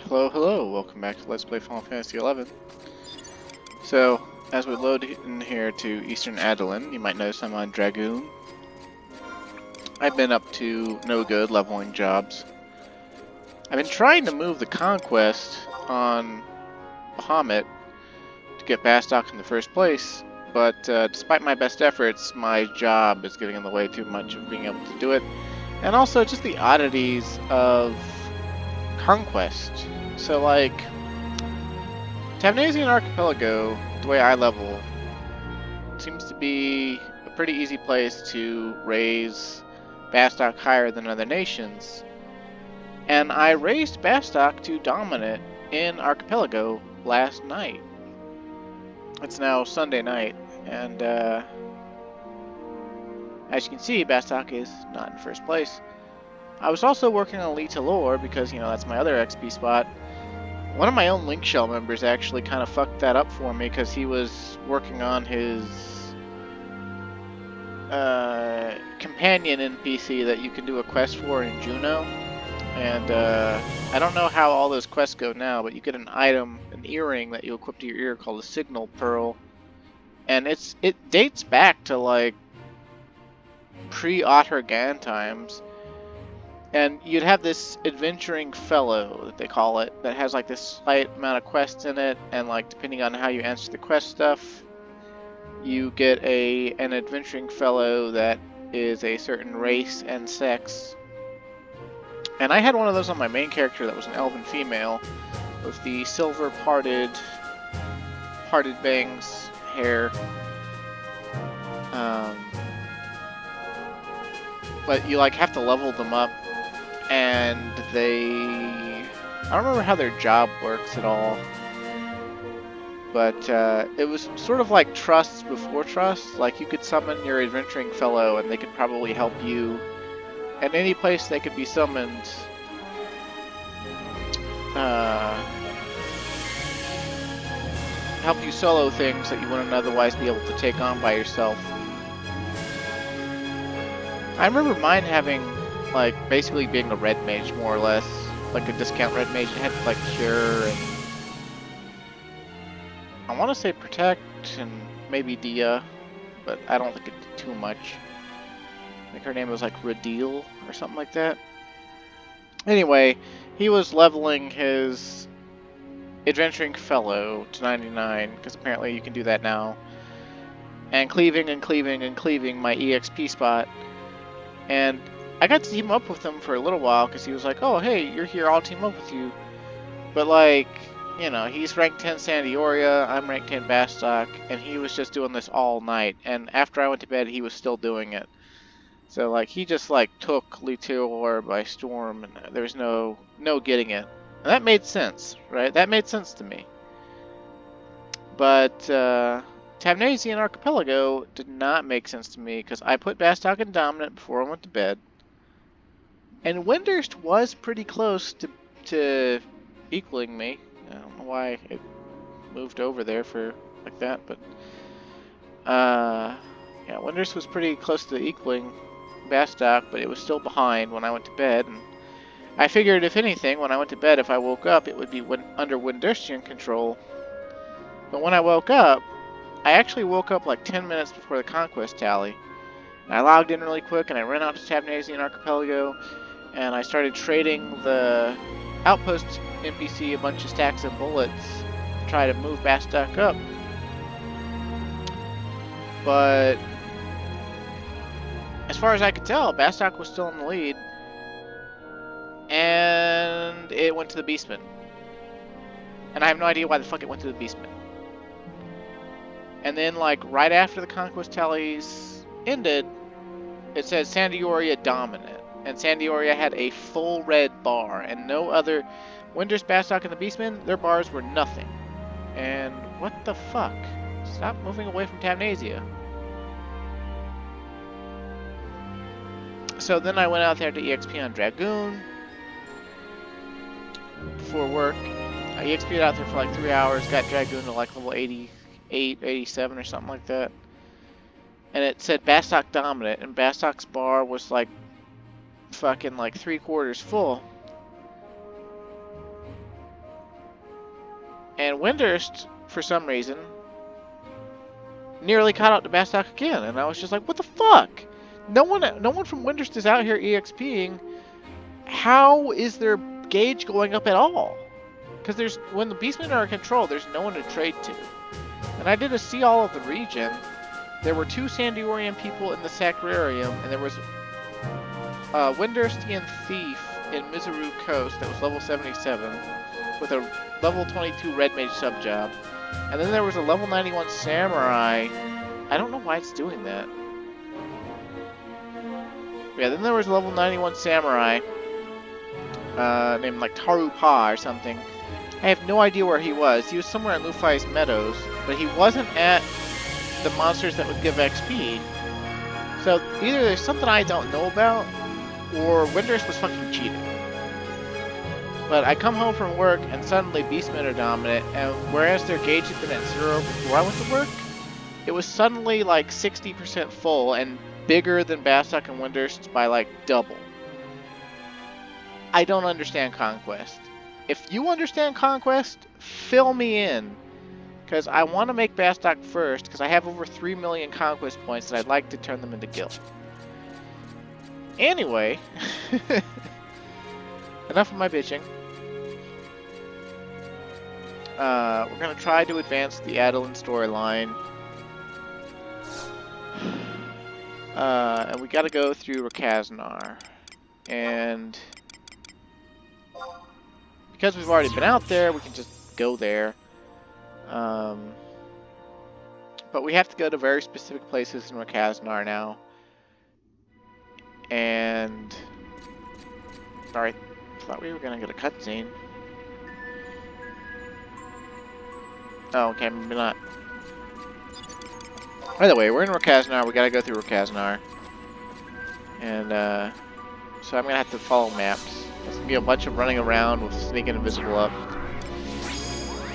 Hello, hello, welcome back to Let's Play Final Fantasy XI. So, as we load in here to Eastern Adeline, you might notice I'm on Dragoon. I've been up to no good leveling jobs. I've been trying to move the Conquest on Bahamut to get Bastok in the first place, but despite my best efforts, my job is getting in the way too much of being able to do it. And also just the oddities of Conquest. So like, Tavnasian Archipelago, the way I level, seems to be a pretty easy place to raise Bastok higher than other nations. And I raised Bastok to Dominant in Archipelago last night. It's now Sunday night, and as you can see, Bastok is not in first place. I was also working on Elite Lore because, you know, that's my other XP spot. One of my own Link Shell members actually kind of fucked that up for me because he was working on his companion NPC that you can do a quest for in Juno. And I don't know how all those quests go now, but you get an item, an earring that you equip to your ear called a Signal Pearl. And it dates back to like pre-Otter Gan times. And you'd have this adventuring fellow, that they call it, that has like this slight amount of quests in it, and like depending on how you answer the quest stuff, you get an adventuring fellow that is a certain race and sex. And I had one of those on my main character that was an elven female with the silver parted bangs hair. But you like have to level them up. And I don't remember how their job works at all, but it was sort of like trusts before trust. Like you could summon your adventuring fellow and they could probably help you at any place they could be summoned. Help you solo things that you wouldn't otherwise be able to take on by yourself. I remember mine having like basically being a red mage more or less, like a discount red mage. It had like cure and I want to say protect and maybe Dia, but I don't think it did too much. I think her name was like Radil or something like that. Anyway, he was leveling his adventuring fellow to 99 because apparently you can do that now, and cleaving and cleaving and cleaving my EXP spot. And I got to team up with him for a little while because he was like, oh, hey, you're here, I'll team up with you. But, like, you know, he's rank 10 Sandioria, I'm rank 10 Bastok, and he was just doing this all night. And after I went to bed, he was still doing it. So, like, he just, like, took Litor by storm, and there was no getting it. And that made sense, right? That made sense to me. But, Tavnasian Archipelago did not make sense to me because I put Bastok in Dominant before I went to bed. And Windurst was pretty close to equaling me. I don't know why it moved over there for like that, but yeah, Windurst was pretty close to equaling Bastok, but it was still behind when I went to bed. And I figured, if anything, when I went to bed, if I woke up, it would be under Windurstian control. But when I woke up, I actually woke up like 10 minutes before the Conquest tally. And I logged in really quick, and I ran out to Tavnasian Archipelago. And I started trading the outpost NPC a bunch of stacks of bullets to try to move Bastok up. But as far as I could tell, Bastok was still in the lead. And it went to the Beastman. And I have no idea why the fuck it went to the Beastman. And then, like, right after the Conquest tallies ended, it said Sandioria Dominant. And Sandioria had a full red bar, and no other Windurst, Bastok, and the Beastmen, their bars were nothing. And what the fuck? Stop moving away from Tavnasia. So then I went out there to EXP on Dragoon before work. I EXP'd out there for like 3 hours, got Dragoon to like level 88, 87 or something like that. And it said Bastok Dominant, and Bastok's bar was like fucking like 3/4 full. And Windurst, for some reason, nearly caught up to Bastok again, and I was just like, what the fuck? No one from Windurst is out here EXPing. How is their gauge going up at all? Because when the Beastmen are in control, there's no one to trade to. And I did a see all of the region. There were 2 Sandiorian people in the Sacrarium, and there was a Windurstian thief in Mizuru Coast that was level 77 with a level 22 Red Mage sub-job. And then there was a level 91 Samurai. I don't know why it's doing that. Yeah, then there was a level 91 Samurai named like Taru Pa or something. I have no idea where he was. He was somewhere in Lufai's Meadows, but he wasn't at the monsters that would give XP. So either there's something I don't know about, or Windurst was fucking cheating. But I come home from work and suddenly Beastmen are dominant, and whereas their gauge had been at 0 before I went to work, it was suddenly like 60% full and bigger than Bastok and Windurst by like double. I don't understand Conquest. If you understand Conquest, fill me in. Because I want to make Bastok first, because I have over 3 million Conquest points and I'd like to turn them into guild. Anyway, enough of my bitching. We're going to try to advance the Adolin storyline. And we got to go through Ra'Kaznar. And because we've already been out there, we can just go there. But we have to go to very specific places in Ra'Kaznar now. And sorry, thought we were gonna get a cutscene. Oh, okay, maybe not. By the way, we're in Ra'Kaznar. We gotta go through Ra'Kaznar, and so I'm gonna have to follow maps. There's gonna be a bunch of running around with sneaking invisible up.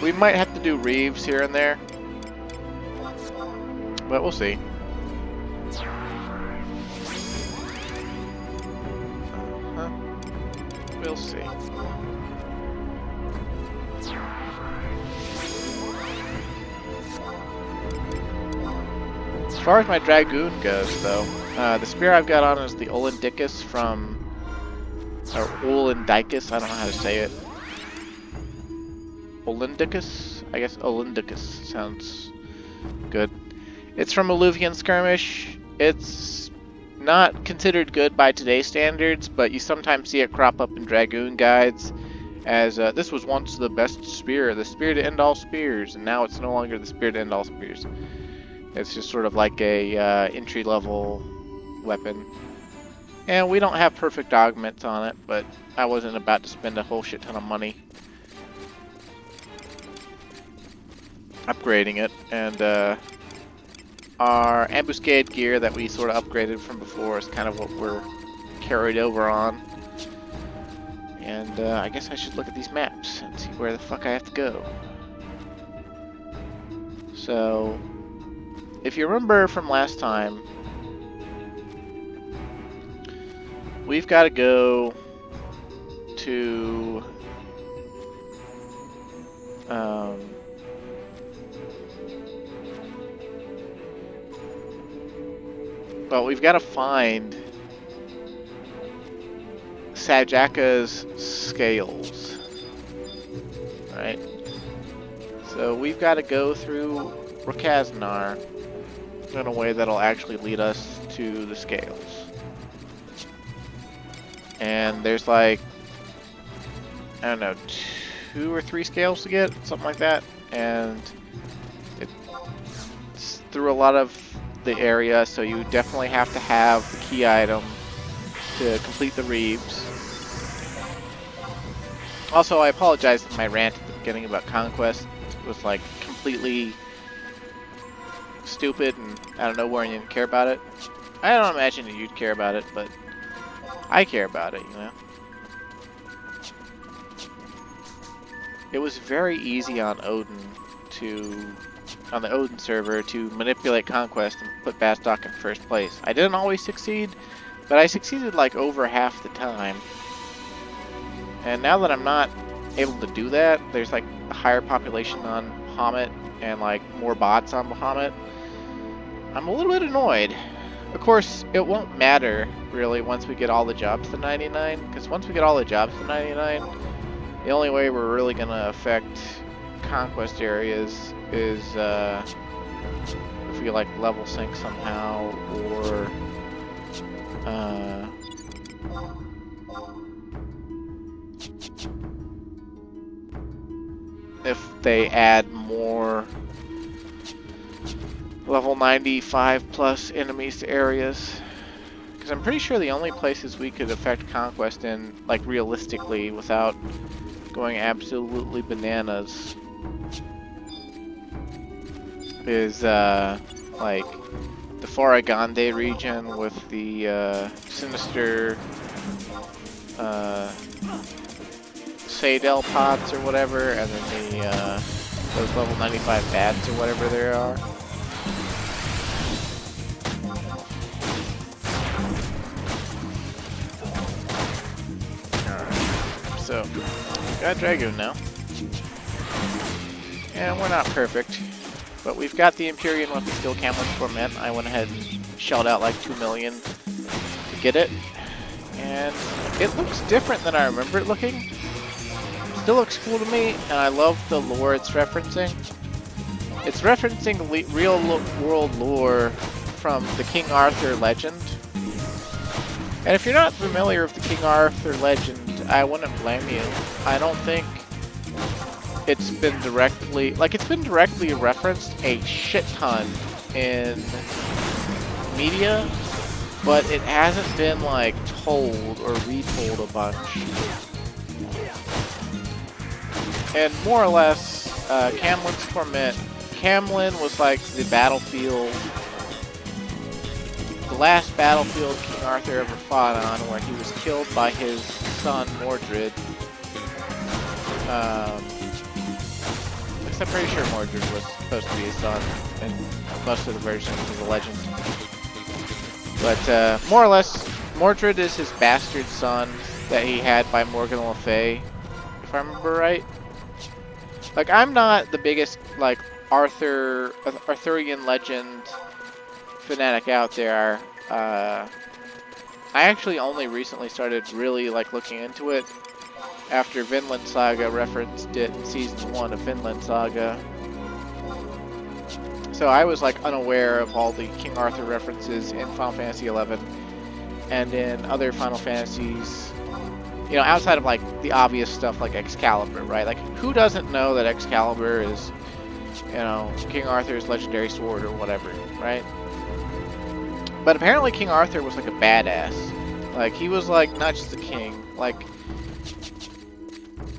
We might have to do Reeves here and there, but we'll see. We'll see. As far as my Dragoon goes, though, the spear I've got on is the Olindicus from... or Olindicus, I don't know how to say it. Olindicus? I guess Olindicus sounds good. It's from Alluvian Skirmish. It's not considered good by today's standards, but you sometimes see it crop up in Dragoon guides as this was once the best spear, the spear to end all spears, and now it's no longer the spear to end all spears. It's just sort of like a entry-level weapon. And we don't have perfect augments on it, but I wasn't about to spend a whole shit ton of money upgrading it, and our ambuscade gear that we sort of upgraded from before is kind of what we're carried over on. And I guess I should look at these maps and see where the fuck I have to go. So, if you remember from last time, we've got to go to well, we've got to find Sajj'akka's scales, right? So we've got to go through Ra'Kaznar in a way that'll actually lead us to the scales. And there's like, I don't know, 2 or 3 scales to get, something like that. And it's through a lot of the area, so you definitely have to have the key item to complete the Reeves. Also, I apologize for my rant at the beginning about Conquest. It was like completely stupid and out of nowhere and you didn't care about it. I don't imagine that you'd care about it, but I care about it, you know. It was very easy on Odin on the Odin server to manipulate Conquest and put Bastok in first place. I didn't always succeed, but I succeeded like over half the time. And now that I'm not able to do that. There's like a higher population on Bahamut and like more bots on Bahamut. I'm a little bit annoyed. Of course, it won't matter really once we get all the jobs to 99, because once we get all the jobs to 99, the only way we're really gonna affect conquest areas is if we like level sync somehow, or if they add more level 95 plus enemies to areas. Because I'm pretty sure the only places we could affect conquest in, like realistically, without going absolutely bananas, is like the Faragande region with the sinister Sadel pots or whatever, and then the those level 95 bats or whatever there are. So, got Dragoon now. And we're not perfect, but we've got the Empyrean Weapon Skill Camlet's Torment. I went ahead and shelled out like 2 million to get it. And it looks different than I remember it looking. Still looks cool to me, and I love the lore it's referencing. It's referencing real world lore from the King Arthur legend. And if you're not familiar with the King Arthur legend, I wouldn't blame you. I don't think it's been directly, like, it's been directly referenced a shit ton in media, but it hasn't been, like, told or retold a bunch. And more or less, Camlin's Torment, Camlin was like the battlefield, the last battlefield King Arthur ever fought on, where he was killed by his son Mordred. I'm pretty sure Mordred was supposed to be his son in most of the versions of the legend. But more or less, Mordred is his bastard son that he had by Morgan Le Fay, if I remember right. Like, I'm not the biggest, like, Arthurian legend fanatic out there. I actually only recently started really, like, looking into it after Vinland Saga referenced it in Season 1 of Vinland Saga. So I was, like, unaware of all the King Arthur references in Final Fantasy XI and in other Final Fantasies. You know, outside of, like, the obvious stuff like Excalibur, right? Like, who doesn't know that Excalibur is, you know, King Arthur's legendary sword or whatever, right? But apparently King Arthur was, like, a badass. Like, he was, like, not just a king. Like,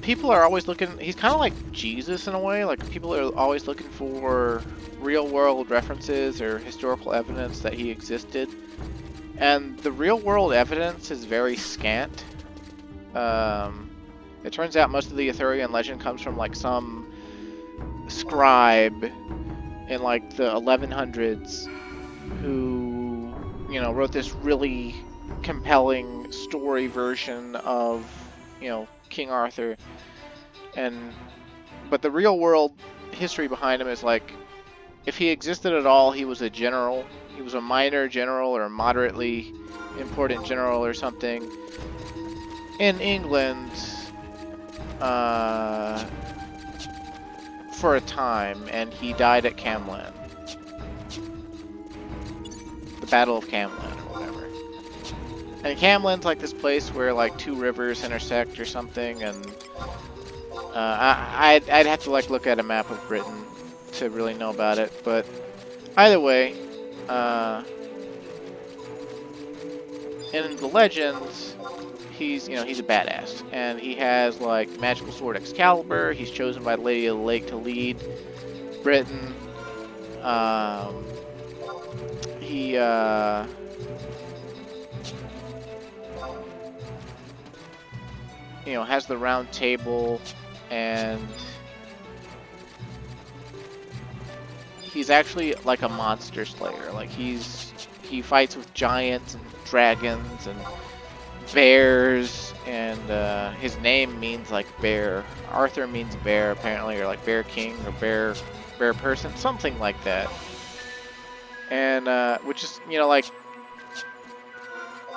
people are always looking... He's kind of like Jesus in a way. Like, people are always looking for real-world references or historical evidence that he existed. And the real-world evidence is very scant. It turns out most of the Arthurian legend comes from, like, some scribe in, like, the 1100s who, you know, wrote this really compelling story version of, you know, King Arthur. But the real world history behind him is, like, if he existed at all, he was a general. He was a minor general or a moderately important general or something in England for a time, and he died at Camlan. The Battle of Camlan or whatever. And Camlan's like this place where, like, two rivers intersect or something, and I'd have to, like, look at a map of Britain to really know about it, but either way, in the legends, he's a badass, and he has, like, magical sword Excalibur. He's chosen by the Lady of the Lake to lead Britain. He has the round table, and he's actually like a monster slayer. Like, he fights with giants and dragons and bears and his name means like bear. Arthur means bear apparently, or like bear king or bear person, something like that. And which is, you know, like,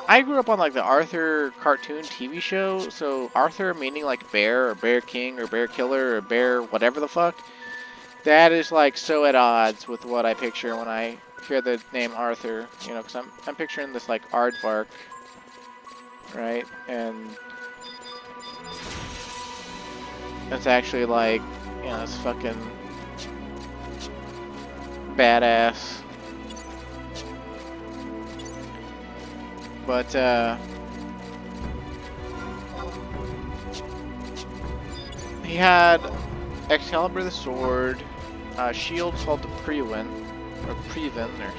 I grew up on like the Arthur cartoon TV show, so Arthur meaning like bear or bear king or bear killer or bear whatever the fuck. That is like so at odds with what I picture when I hear the name Arthur, you know, because I'm picturing this like aardvark, right? And it's actually like, you know, this fucking badass. But he had Excalibur the sword, shield called the Priwen, or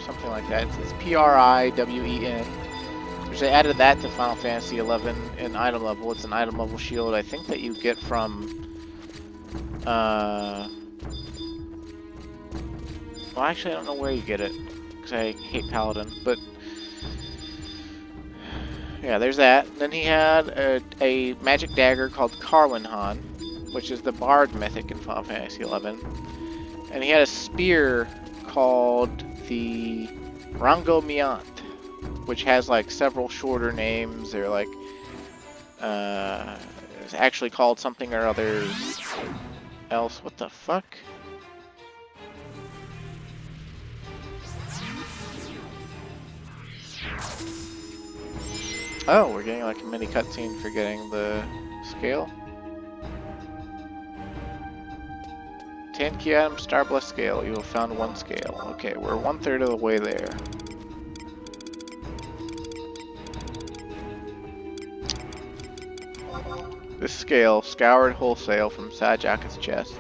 something like that. It's Priwen. Which they added that to Final Fantasy XI in item level. It's an item level shield, I think, that you get from, well, actually, I don't know where you get it, because I hate Paladin, but yeah, there's that. Then he had a magic dagger called Carwinhan, which is the Bard mythic in Final Fantasy XI. And he had a spear called the Rango Miant, which has like several shorter names. They're like, it's actually called something or other else. What the fuck? Oh, we're getting like a mini cutscene for getting the scale. 10 key item star bless scale. You have found one scale. Okay, we're 1/3 of the way there. This scale, scoured wholesale from Sajj'akka's chest,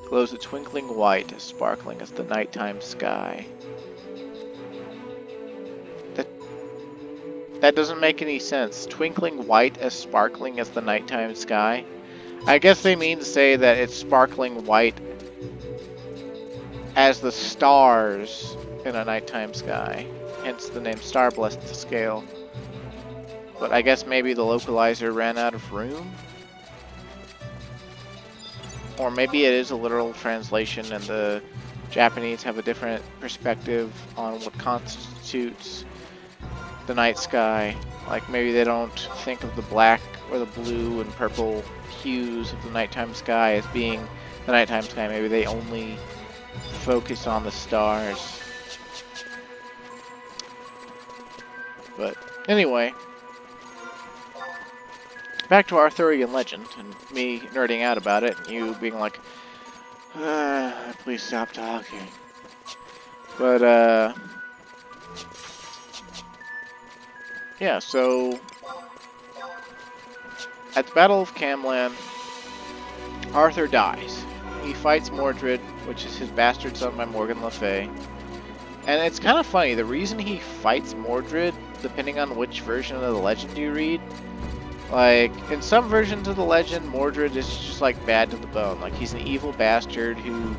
glows a twinkling white as sparkling as the nighttime sky. That doesn't make any sense. Twinkling white as sparkling as the nighttime sky? I guess they mean to say that it's sparkling white as the stars in a nighttime sky. Hence the name Star Blessed Scale. But I guess maybe the localizer ran out of room? Or maybe it is a literal translation and the Japanese have a different perspective on what constitutes the night sky. Like maybe they don't think of the black or the blue and purple hues of the nighttime sky as being the nighttime sky. Maybe they only focus on the stars. But anyway, back to Arthurian legend and me nerding out about it and you being like, please stop talking. But yeah, so at the Battle of Camlan, Arthur dies. He fights Mordred, which is his bastard son by Morgan Le Fay. And it's kind of funny, the reason he fights Mordred, depending on which version of the legend you read, like, in some versions of the legend, Mordred is just, like, bad to the bone. Like, he's an evil bastard who,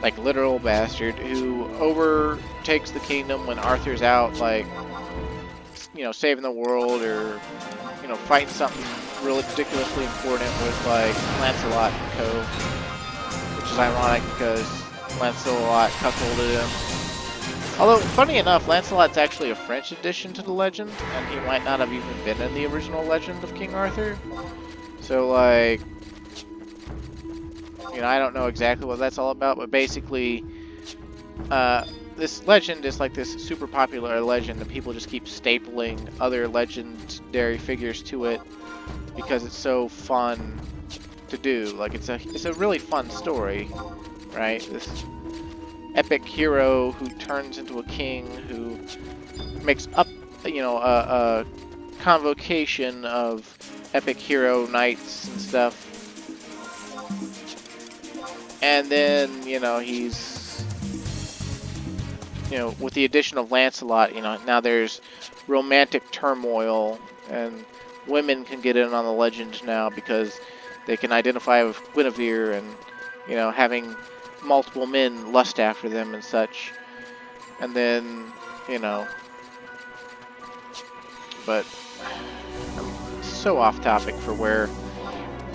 like, literal bastard, who overtakes the kingdom when Arthur's out, like, you know, saving the world or, you know, fighting something really ridiculously important with, like, Lancelot and co. Which is ironic because Lancelot cuckolded him. Although, funny enough, Lancelot's actually a French addition to the legend, and he might not have even been in the original legend of King Arthur. So, like, you know, I don't know exactly what that's all about, but basically, this legend is like this super popular legend, and people just keep stapling other legendary figures to it because it's so fun to do. Like, it's a really fun story, right? This epic hero who turns into a king, who makes up, you know, a convocation of epic hero knights and stuff. And then, you know, he's, you know, with the addition of Lancelot, you know, now there's romantic turmoil, and women can get in on the legend now because they can identify with Guinevere and, you know, having multiple men lust after them and such. And then, you know, but I'm so off topic for where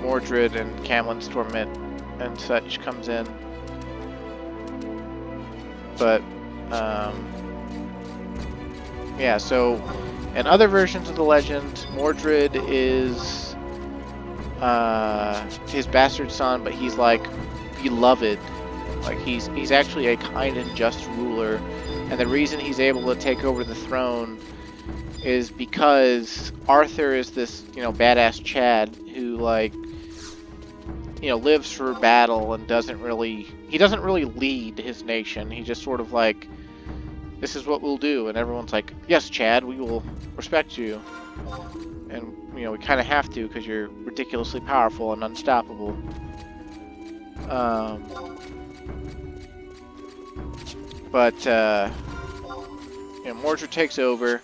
Mordred and Camlin's Torment and such comes in. But, yeah, so in other versions of the legend, Mordred is his bastard son, but he's like beloved. Like he's actually a kind and just ruler, and the reason he's able to take over the throne is because Arthur is this, badass Chad who lives for battle and doesn't really lead his nation. He just sort of like, this is what we'll do, and everyone's like, yes, Chad, we will respect you. And, we kind of have to because you're ridiculously powerful and unstoppable. But Mordred takes over,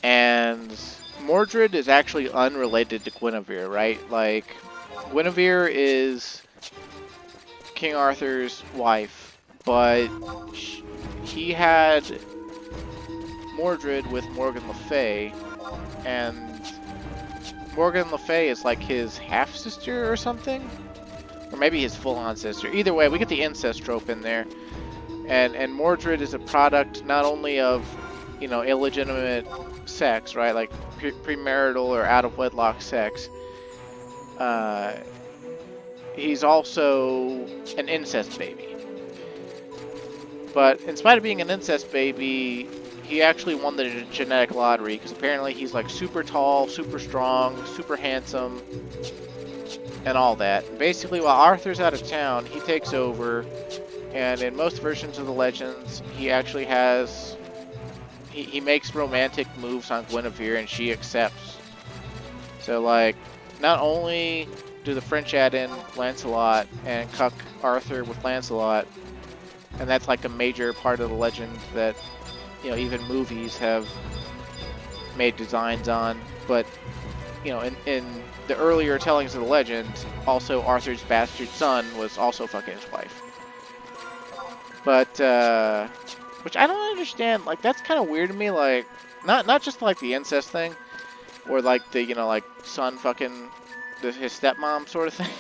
and Mordred is actually unrelated to Guinevere, right? Like, Guinevere is King Arthur's wife, but he had Mordred with Morgan Le Fay, and Morgan Le Fay is like his half-sister or something? Or maybe his full-on sister. Either way, we get the incest trope in there. And Mordred is a product not only of, illegitimate sex, right? Like premarital or out-of-wedlock sex. He's also an incest baby. But in spite of being an incest baby, he actually won the genetic lottery because apparently he's like super tall, super strong, super handsome, and all that. And basically, while Arthur's out of town, he takes over, and in most versions of the legends, he actually has... He makes romantic moves on Guinevere, and she accepts. So, like, not only do the French add in Lancelot and cuck Arthur with Lancelot, and that's like a major part of the legend that, even movies have made designs on, but, in the earlier tellings of the legend, also Arthur's bastard son was also fucking his wife. But, which I don't understand, like, that's kind of weird to me, like, not just like the incest thing, or like the, like, son fucking his stepmom sort of thing,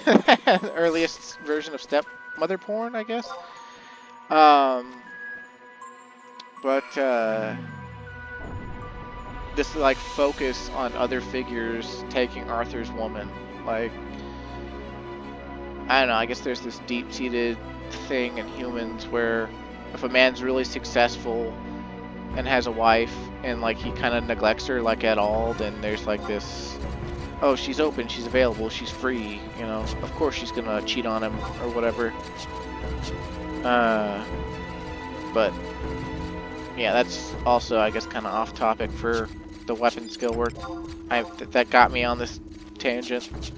the earliest version of stepmother porn, I guess. But this like focus on other figures taking Arthur's woman, like, I don't know, I guess there's this deep-seated thing in humans where if a man's really successful and has a wife and like he kind of neglects her like at all, then there's like this, oh, she's open, she's available, she's free, of course she's gonna cheat on him or whatever. But yeah, that's also, I guess, kind of off topic for the weapon skill work. That got me on this tangent.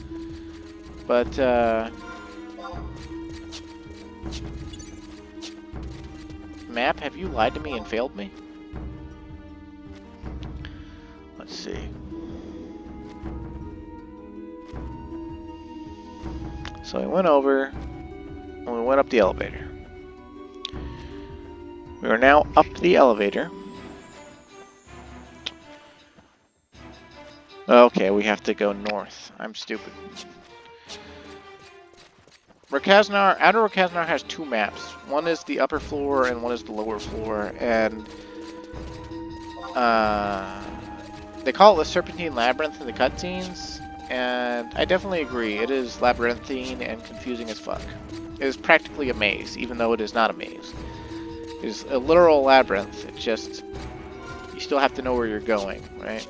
But map, have you lied to me and failed me? Let's see. So we went over and we went up the elevator. We are now up the elevator. Okay, we have to go north. I'm stupid. Ra'Kaznar, Outer Ra'Kaznar has two maps. One is the upper floor and one is the lower floor. And they call it the Serpentine Labyrinth in the cutscenes. And I definitely agree. It is labyrinthine and confusing as fuck. It is practically a maze, even though it is not a maze. It is a literal labyrinth. It's just, you still have to know where you're going, right?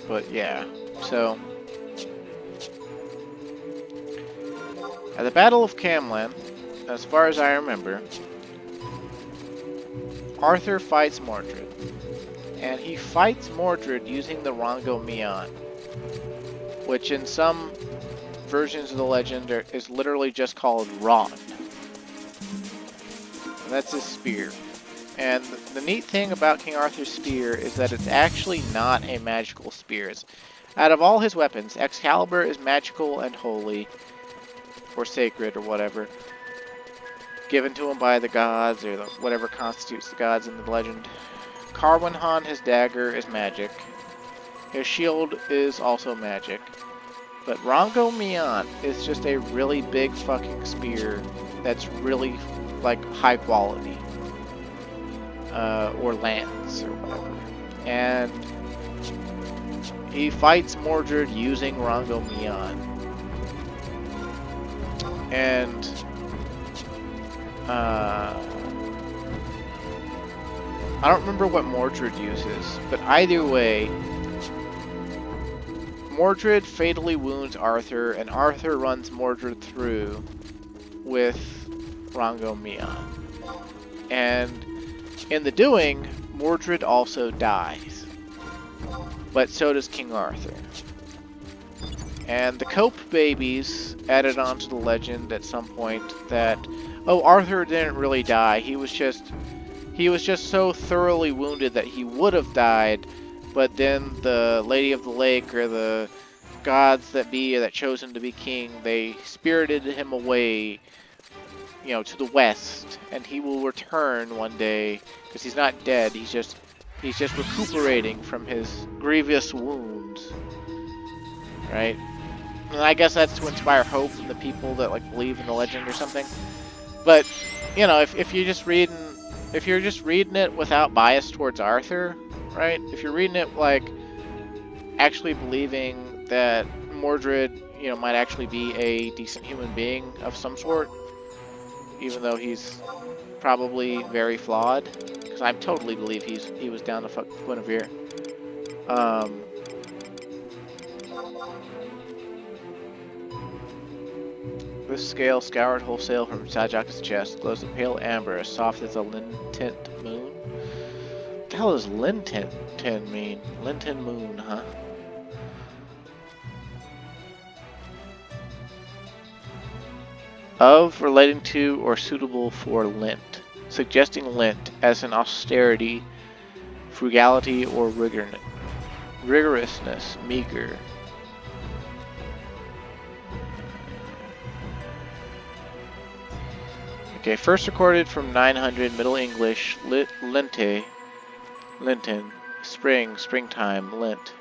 But yeah, so at the Battle of Camlan, as far as I remember, Arthur fights Mordred, and he fights Mordred using the Rongo Mion, which in some versions of the legend is literally just called Ron. And that's his spear. And the neat thing about King Arthur's spear is that it's actually not a magical spear. Out of all his weapons, Excalibur is magical and holy, or sacred, or whatever. given to him by the gods, or whatever constitutes the gods in the legend. Carwin, his dagger, is magic. His shield is also magic. But Rongo Miant is just a really big fucking spear that's really, like, high quality. Or lance, or whatever. And he fights Mordred using Rongo Miant. And I don't remember what Mordred uses, but either way, Mordred fatally wounds Arthur, and Arthur runs Mordred through with Rongo Miant. And in the doing, Mordred also dies. But so does King Arthur. And the Cope babies added on to the legend at some point that, oh, Arthur didn't really die. He was just so thoroughly wounded that he would have died, but then the Lady of the Lake, or the gods that be, that chose him to be king, they spirited him away, you know, to the west, and he will return one day, because he's not dead, he's just recuperating from his grievous wounds, right? And I guess that's to inspire hope in the people that, like, believe in the legend or something. But, you know, if you're just reading it without bias towards Arthur, right? If you're reading it, like, actually believing that Mordred, you know, might actually be a decent human being of some sort, even though he's probably very flawed, because I totally believe he was down to fuck Guinevere. This scale, scoured wholesale from Sajj'akka's chest, glows a pale amber, as soft as a Lintint moon. What the hell does Lintint mean? Lintint moon, huh? Of, relating to, or suitable for lint, suggesting lint as an austerity, frugality, or rigorousness, meager. Okay, first recorded from 900 Middle English, lente, linten, spring, springtime, lint.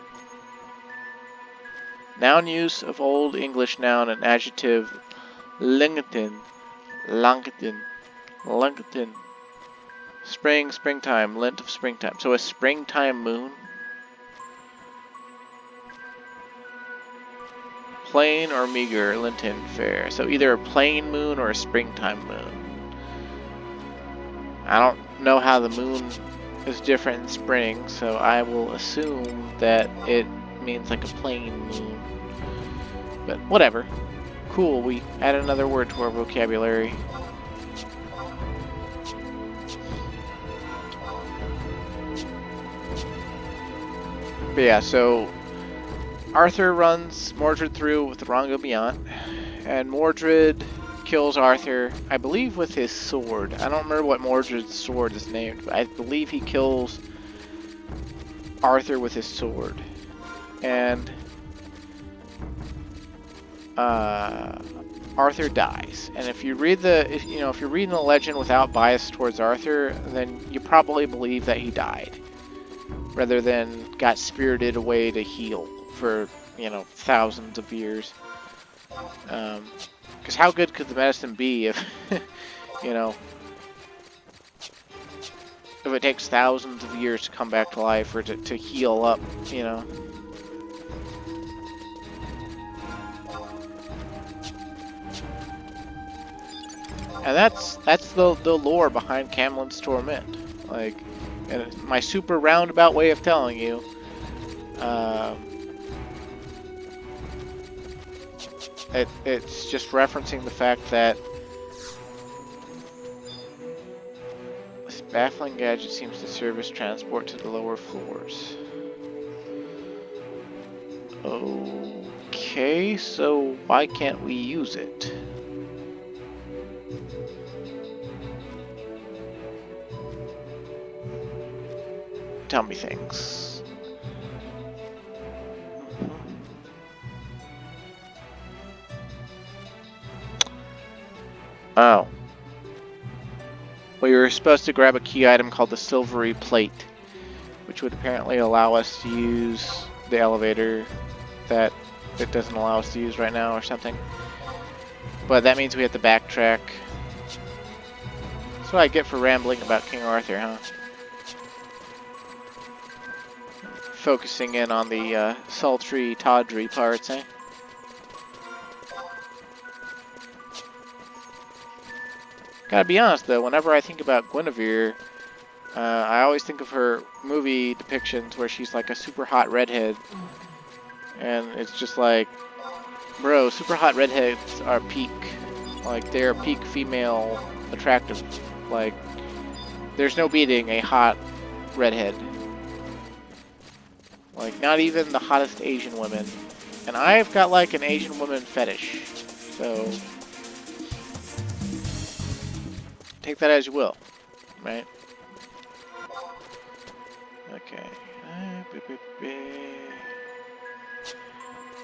Noun use of Old English noun and adjective, Langton, spring, springtime, lint of springtime. So a springtime moon. Plain or meager, Linton, fair. So either a plain moon or a springtime moon. I don't know how the moon is different in spring, so I will assume that it means like a plain moon. But whatever. Cool, we add another word to our vocabulary. But yeah, so Arthur runs Mordred through with the Rongo Miant, and Mordred kills Arthur, I believe, with his sword. I don't remember what Mordred's sword is named, but I believe he kills Arthur with his sword. And Arthur dies. And if you're reading the legend without bias towards Arthur, then you probably believe that he died, rather than got spirited away to heal for, you know, thousands of years. Because how good could the medicine be if, you know, if it takes thousands of years to come back to life, or to heal up, you know? And that's the lore behind Camlin's Torment. Like, and my super roundabout way of telling you, it's just referencing the fact that this baffling gadget seems to serve as transport to the lower floors. Okay, so why can't we use it? Tell me things. Oh. We were supposed to grab a key item called the silvery plate, which would apparently allow us to use the elevator that it doesn't allow us to use right now or something. But that means we have to backtrack. That's what I get for rambling about King Arthur, huh? Focusing in on the sultry, tawdry parts, eh? Gotta be honest though, whenever I think about Guinevere, I always think of her movie depictions where she's like a super hot redhead. And it's just like, bro, super hot redheads are peak. Like, they're peak female attractive. Like, there's no beating a hot redhead. Like, not even the hottest Asian women. And I've got like an Asian woman fetish. So, take that as you will, right? Okay.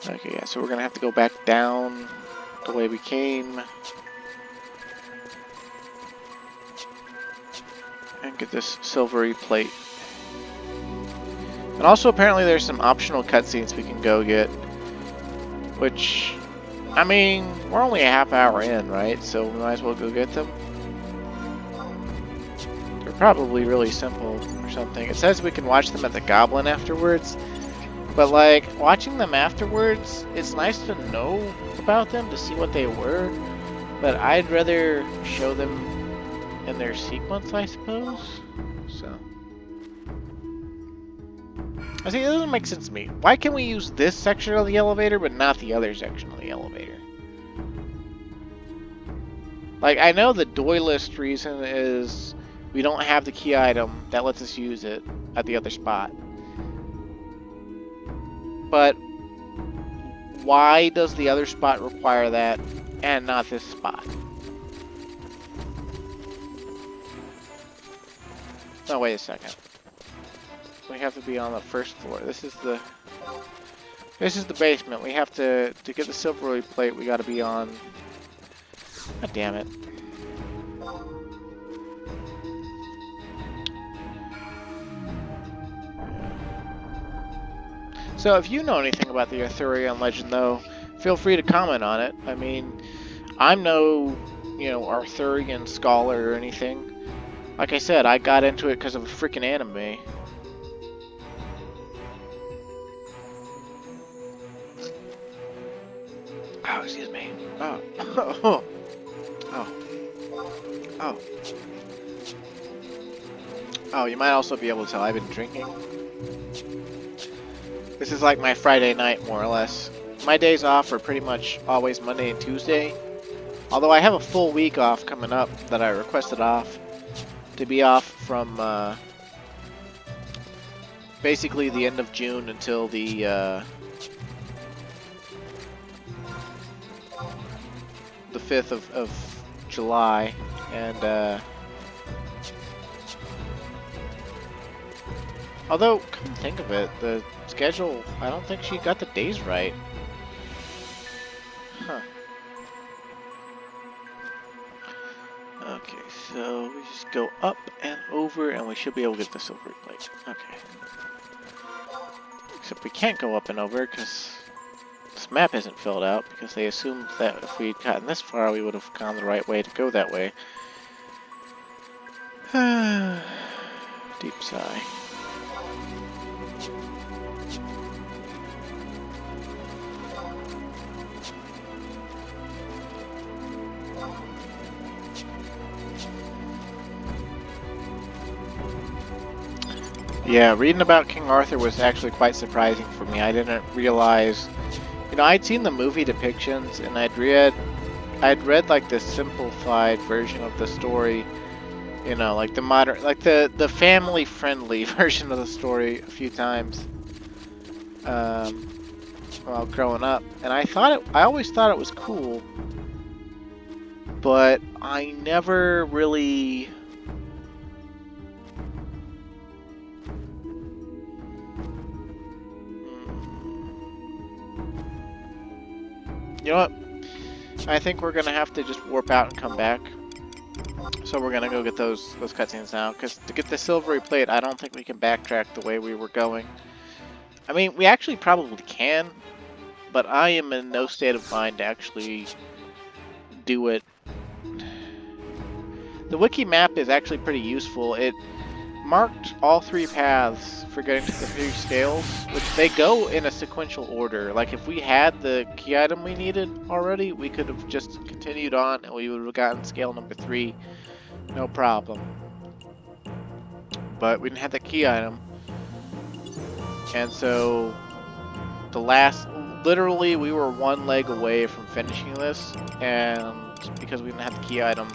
Okay, yeah, so we're gonna have to go back down the way we came. And get this silvery plate. And also apparently there's some optional cutscenes we can go get. Which, I mean, we're only a half hour in, right? So we might as well go get them. They're probably really simple or something. It says we can watch them at the Goblin afterwards. But like, watching them afterwards, it's nice to know about them, to see what they were. But I'd rather show them in their sequence, I suppose. So, I see, it doesn't make sense to me. Why can we use this section of the elevator, but not the other section of the elevator? Like, I know the doylist reason is we don't have the key item that lets us use it at the other spot. But why does the other spot require that and not this spot? No, wait a second. We have to be on the first floor. This is the basement. We have to get the silvery plate, we gotta be on. God damn it. So if you know anything about the Arthurian legend, though, feel free to comment on it. I mean, I'm no, Arthurian scholar or anything. Like I said, I got into it because of a freaking anime. Oh, excuse me. Oh. Oh. Oh. Oh. Oh, you might also be able to tell I've been drinking. This is like my Friday night, more or less. My days off are pretty much always Monday and Tuesday. Although I have a full week off coming up that I requested off. To be off from basically the end of June until the 5th of July. And although, come to think of it, the schedule, I don't think she got the days right. Huh. Okay, so we just go up and over and we should be able to get the silver plate. Okay. Except we can't go up and over because this map isn't filled out, because they assumed that if we'd gotten this far we would have gone the right way to go that way. Deep sigh. Yeah, reading about King Arthur was actually quite surprising for me. I didn't realize, I'd seen the movie depictions and I'd read like the simplified version of the story, like the modern, like the family-friendly version of the story a few times while growing up, and I always thought it was cool, but I never really. You know what? I think we're gonna have to just warp out and come back. So So we're gonna go get those cutscenes now, because to get the silvery plate, I don't think we can backtrack the way we were going. I mean, we actually probably can, but I am in no state of mind to actually do it. The wiki map is actually pretty useful. It marked all 3 paths for getting to the 3 scales, which they go in a sequential order. Like, if we had the key item we needed already, we could have just continued on and we would have gotten scale number 3, no problem. But we didn't have the key item, and so the last, literally, we were 1 leg away from finishing this, and because we didn't have the key item,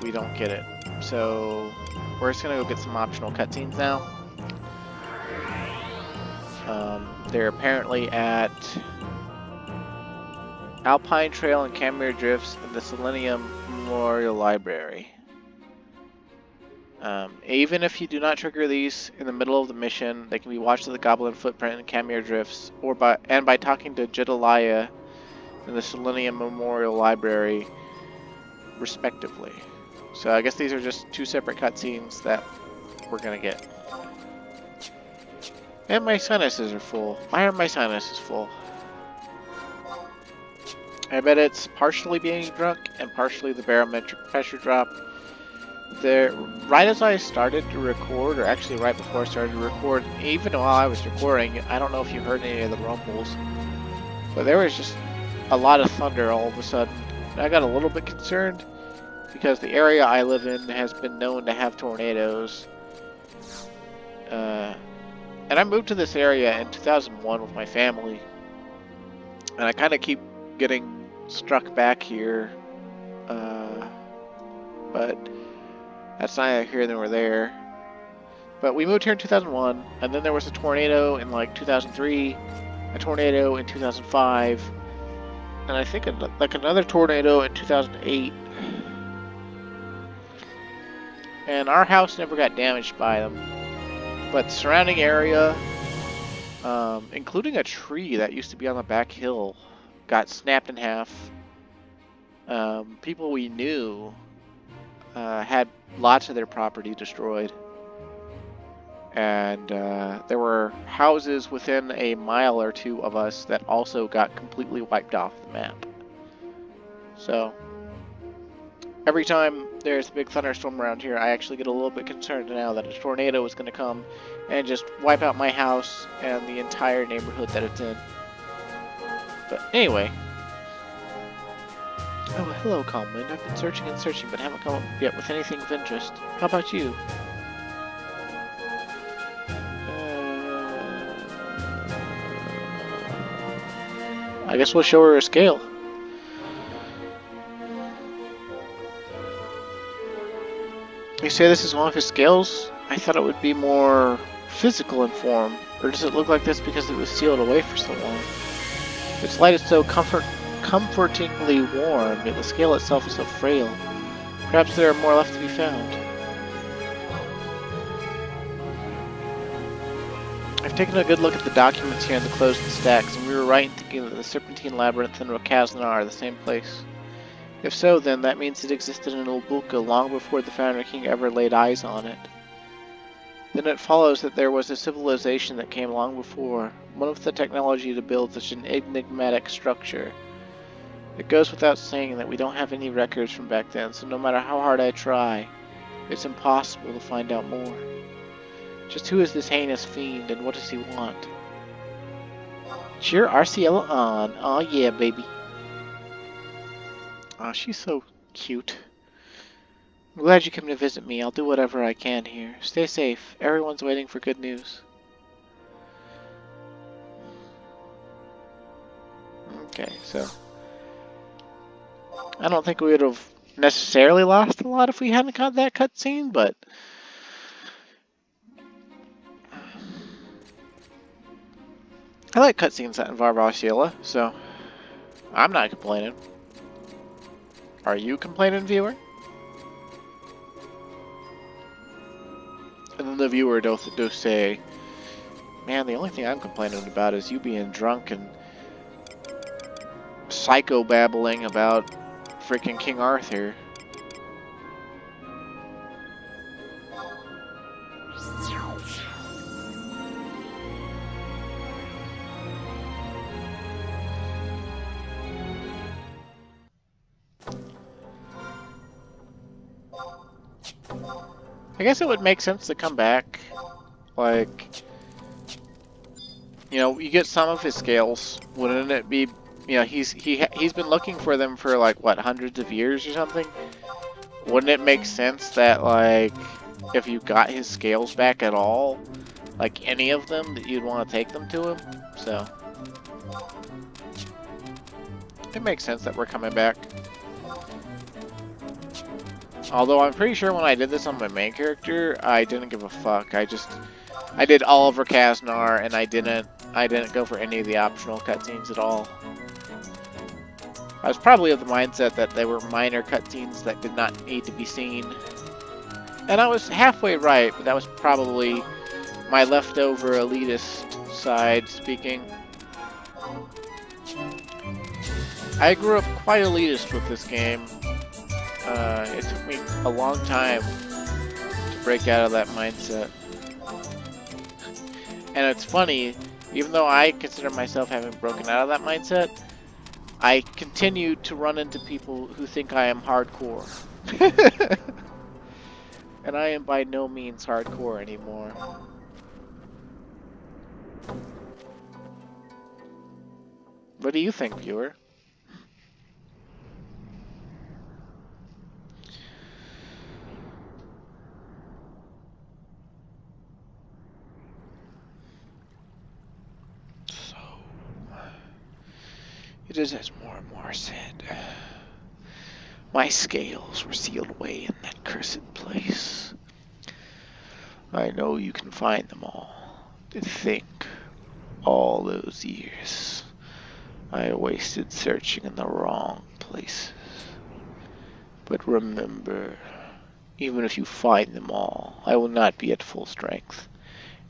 we don't get it. So we're just gonna go get some optional cutscenes now. They're apparently at Alpine Trail and Camera Drifts in the Selenium Memorial Library. Even if you do not trigger these in the middle of the mission, they can be watched at the Goblin Footprint and Camera Drifts, or by talking to Jedediah in the Selenium Memorial Library, respectively. So I guess these are just 2 separate cutscenes that we're gonna get. And my sinuses are full. Why are my sinuses full? I bet it's partially being drunk and partially the barometric pressure drop. Right as I started to record, or actually right before I started to record, even while I was recording, I don't know if you heard any of the rumbles, but there was just a lot of thunder all of a sudden. I got a little bit concerned, because the area I live in has been known to have tornadoes. And I moved to this area in 2001 with my family, and I kind of keep getting struck back here, but that's neither here nor there. But we moved here in 2001, and then there was a tornado in like 2003, a tornado in 2005, and I think like another tornado in 2008. And our house never got damaged by them, but the surrounding area, including a tree that used to be on the back hill, got snapped in half. People we knew had lots of their property destroyed, and there were houses within a mile or 2 of us that also got completely wiped off the map. So every time there's a big thunderstorm around here, I actually get a little bit concerned now that a tornado is going to come and just wipe out my house and the entire neighborhood that it's in. But anyway. Oh, hello, Coleman. I've been searching and searching, but haven't come up yet with anything of interest. How about you? I guess we'll show her a scale. You say this is one of his scales? I thought it would be more physical in form. Or does it look like this because it was sealed away for so long? Its light is so comfortingly warm, yet the scale itself is so frail. Perhaps there are more left to be found. I've taken a good look at the documents here in the closed stacks, and we were right in thinking that the Serpentine Labyrinth and Ra'Kaznar are the same place. If so, then that means it existed in Ulbuka long before the Founder King ever laid eyes on it. Then it follows that there was a civilization that came long before, one with the technology to build such an enigmatic structure. It goes without saying that we don't have any records from back then, so no matter how hard I try, it's impossible to find out more. Just who is this heinous fiend, and what does he want? Cheer Arciella on. Aw yeah, baby. Aw, she's so cute. I'm glad you came to visit me. I'll do whatever I can here. Stay safe. Everyone's waiting for good news. Okay, so I don't think we would have necessarily lost a lot if we hadn't got that cutscene, but I like cutscenes that involve Arciella, so I'm not complaining. Are you complaining, viewer? And then the viewer does say, man, the only thing I'm complaining about is you being drunk and psycho-babbling about freaking King Arthur. I guess it would make sense to come back. Like, you know, you get some of his scales. Wouldn't it be, you know, he's been looking for them for like what, hundreds of years or something? Wouldn't it make sense that like if you got his scales back at all, like any of them, that you'd want to take them to him? So it makes sense that we're coming back. Although I'm pretty sure when I did this on my main character, I didn't give a fuck. I did all of Ra'Kaznar, and I didn't go for any of the optional cutscenes at all. I was probably of the mindset that they were minor cutscenes that did not need to be seen. And I was halfway right, but that was probably my leftover elitist side speaking. I grew up quite elitist with this game. It took me a long time to break out of that mindset. And it's funny, even though I consider myself having broken out of that mindset, I continue to run into people who think I am hardcore. And I am by no means hardcore anymore. What do you think, viewer? So, it is as more and more said. My scales were sealed away in that cursed place. I know you can find them all. To think, all those years, I wasted searching in the wrong places. But remember, even if you find them all, I will not be at full strength,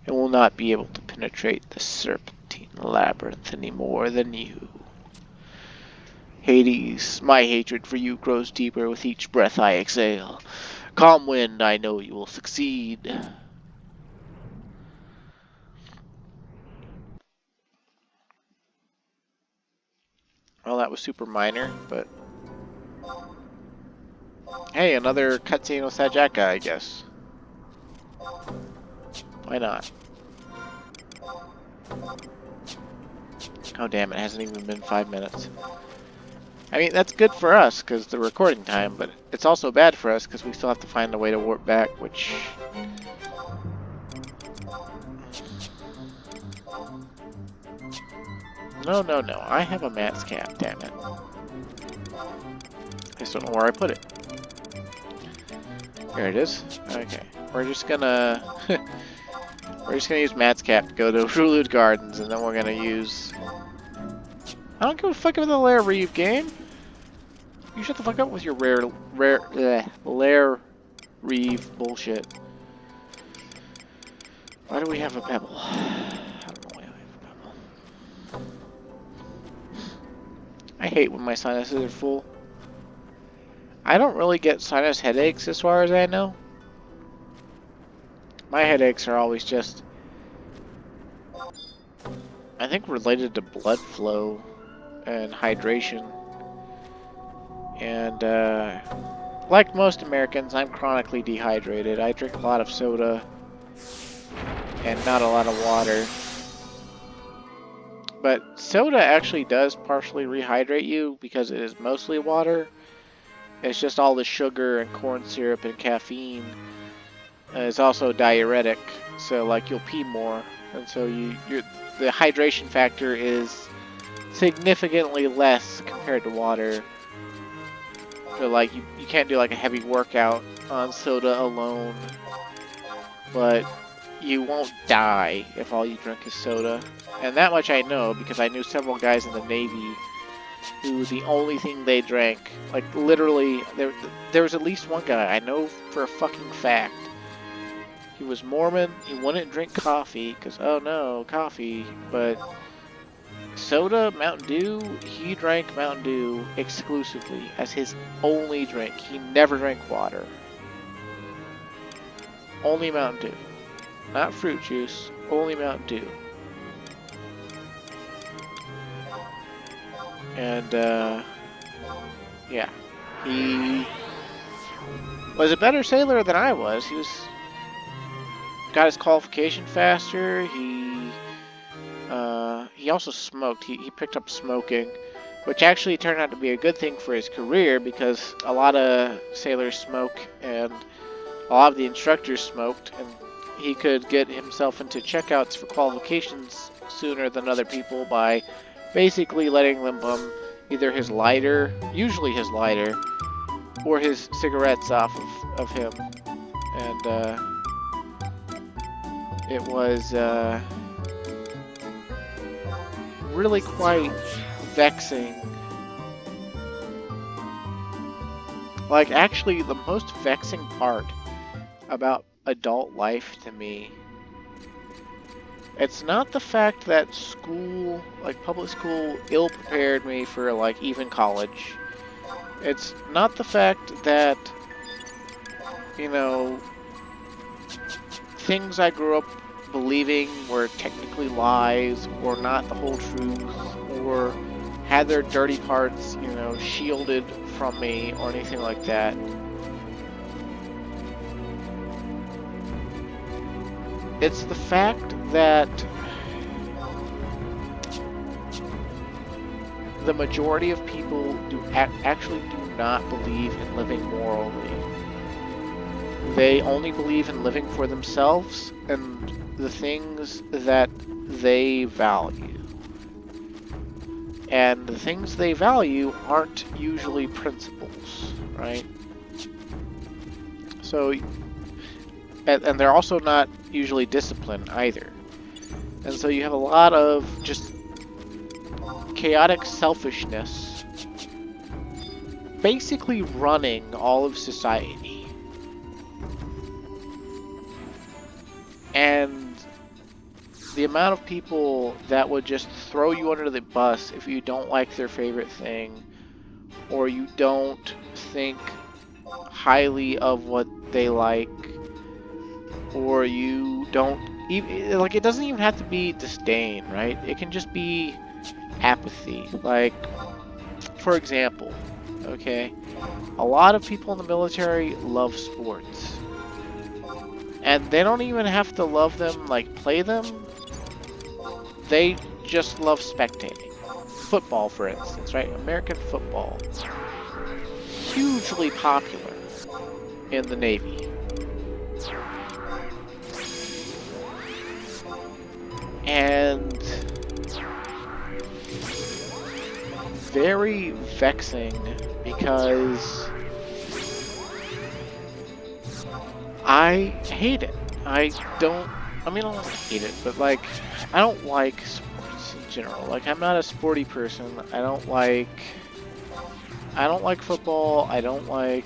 and will not be able to penetrate the Serpentine Labyrinth any more than you. Hades, my hatred for you grows deeper with each breath I exhale. Calm wind, I know you will succeed. Well, that was super minor, but... Hey, another cutscene with Sajj'akka, I guess. Why not? Oh damn, it hasn't even been 5 minutes. I mean, that's good for us, because the recording time, but it's also bad for us, because we still have to find a way to warp back, which... No, no, no. I have a Matt's cap, damn it. I just don't know where I put it. Here it is. Okay. We're just gonna... we're just gonna use Matt's cap to go to Rulud Gardens, and then we're gonna use... I don't give a fuck about the Lair Reeve game. You shut the fuck up with your Lair Reeve bullshit. Why do we have a pebble? I don't know why we have a pebble. I hate when my sinuses are full. I don't really get sinus headaches as far as I know. My headaches are always just, I think, related to blood flow and hydration. And like most Americans, I'm chronically dehydrated. I drink a lot of soda and not a lot of water. But soda actually does partially rehydrate you because it is mostly water. It's just all the sugar and corn syrup and caffeine. It's also diuretic, so like you'll pee more, and so the hydration factor is significantly less compared to water. So like you can't do like a heavy workout on soda alone, but you won't die if all you drink is soda. And that much I know because I knew several guys in the Navy who the only thing they drank, like literally, there was at least one guy I know for a fucking fact. He was Mormon, he wouldn't drink coffee, because oh no, coffee, but soda, Mountain Dew, he drank Mountain Dew exclusively as his only drink. He never drank water. Only Mountain Dew. Not fruit juice, only Mountain Dew. And, yeah, he was a better sailor than I was. He was got his qualification faster. He also smoked. He picked up smoking, which actually turned out to be a good thing for his career because a lot of sailors smoke and a lot of the instructors smoked, and he could get himself into checkouts for qualifications sooner than other people by basically letting them bum either his lighter, usually his lighter, or his cigarettes off of him. And it was really quite vexing. Like, actually, the most vexing part about adult life to me, it's not the fact that school, like public school, ill-prepared me for, like, even college. It's not the fact that, you know, things I grew up believing were technically lies or not the whole truth or had their dirty parts, you know, shielded from me or anything like that. It's the fact that the majority of people actually do not believe in living morally. They only believe in living for themselves and the things that they value. And the things they value aren't usually principles, right? So, and they're also not usually discipline either. And so you have a lot of just chaotic selfishness basically running all of society. And the amount of people that would just throw you under the bus if you don't like their favorite thing, or you don't think highly of what they like, or you don't even, like, it doesn't even have to be disdain, right? It can just be apathy. Like, for example, okay, a lot of people in the military love sports. And they don't even have to love them, like play them. They just love spectating. Football, for instance, right? American football. Hugely popular in the Navy. And very vexing because I hate it. I don't hate it, but like, I don't like sports in general. Like, I'm not a sporty person. I don't like football. I don't like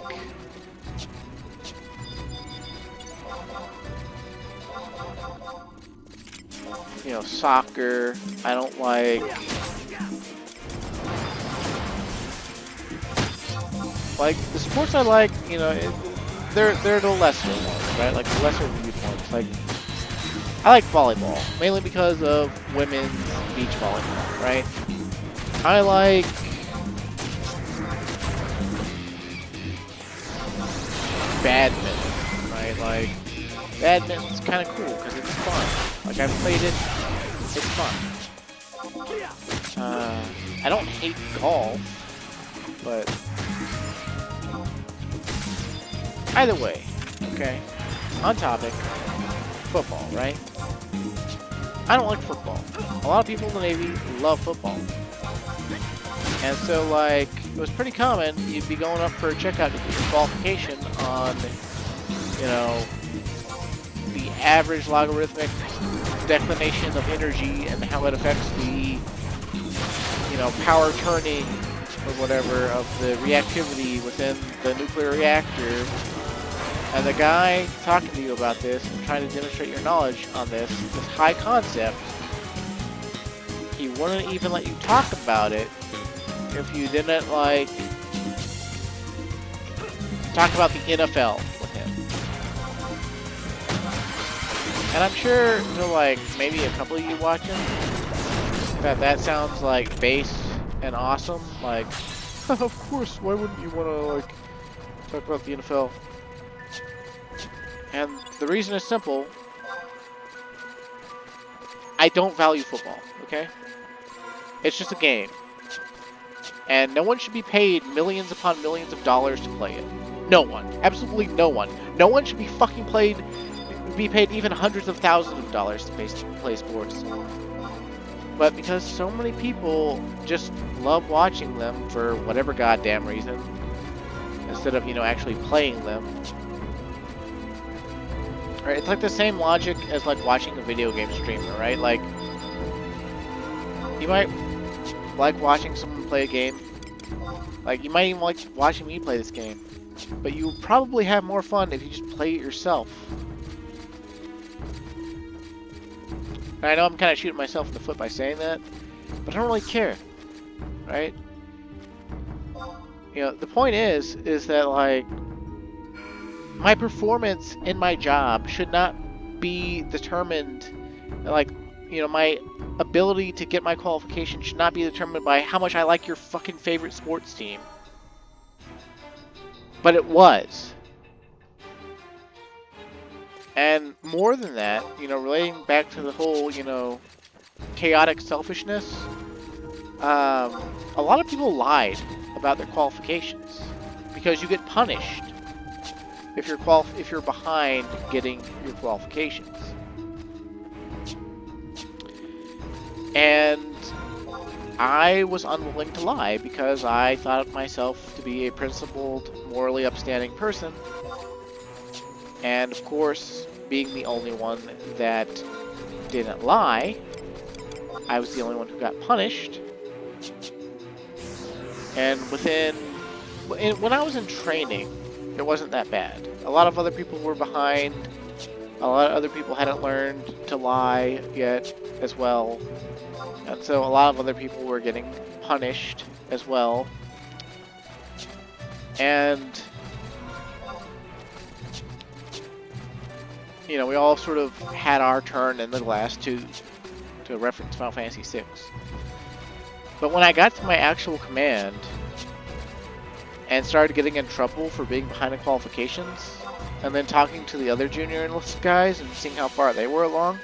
soccer. I don't like the sports I like, they're the lesser ones, right? Like the lesser viewpoints. Like, I like volleyball, mainly because of women's beach volleyball, right? I like badminton, right? Like, badminton's kind of cool because it's fun. Like, I've played it, it's fun. I don't hate golf, but either way, okay, on topic, football, right? I don't like football. A lot of people in the Navy love football. And so, like, it was pretty common, you'd be going up for a checkout to get your qualification on, the average logarithmic declination of energy and how it affects the, power turning or whatever of the reactivity within the nuclear reactor. And the guy talking to you about this and trying to demonstrate your knowledge on this high concept, he wouldn't even let you talk about it if you didn't, like, talk about the NFL with him. And I'm sure to, like, maybe a couple of you watching, that sounds like base and awesome. Like, of course, why wouldn't you want to, like, talk about the NFL? And the reason is simple. I don't value football, okay? It's just a game. And no one should be paid millions upon millions of dollars to play it. No one. Absolutely no one. No one should be fucking be paid even hundreds of thousands of dollars to play sports. But because so many people just love watching them for whatever goddamn reason, instead of, actually playing them. Right? It's like the same logic as like watching a video game streamer, right? Like, you might like watching someone play a game. Like, you might even like watching me play this game. But you probably have more fun if you just play it yourself. And I know I'm kind of shooting myself in the foot by saying that, but I don't really care, right? The point is that, like, my performance in my job should not be determined, like, my ability to get my qualification should not be determined by how much I like your fucking favorite sports team. But it was. And more than that, relating back to the whole, chaotic selfishness, a lot of people lied about their qualifications because you get punished if you're behind getting your qualifications. And I was unwilling to lie because I thought of myself to be a principled, morally upstanding person. And of course, being the only one that didn't lie, I was the only one who got punished. And when I was in training, it wasn't that bad. A lot of other people were behind. A lot of other people hadn't learned to lie yet as well. And so a lot of other people were getting punished as well. And we all sort of had our turn in the glass to reference Final Fantasy VI. But when I got to my actual command and started getting in trouble for being behind the qualifications, and then talking to the other junior enlisted guys and seeing how far they were along,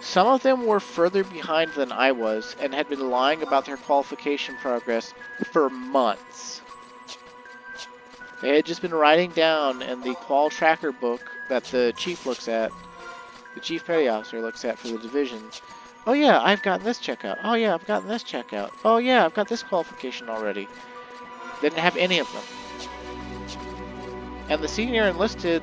some of them were further behind than I was and had been lying about their qualification progress for months. They had just been writing down in the qual tracker book that the chief looks at, the chief petty officer looks at for the division. Oh yeah, I've gotten this checkout. Oh yeah, I've gotten this checkout. Oh yeah, I've got this qualification already. Didn't have any of them. And the senior enlisted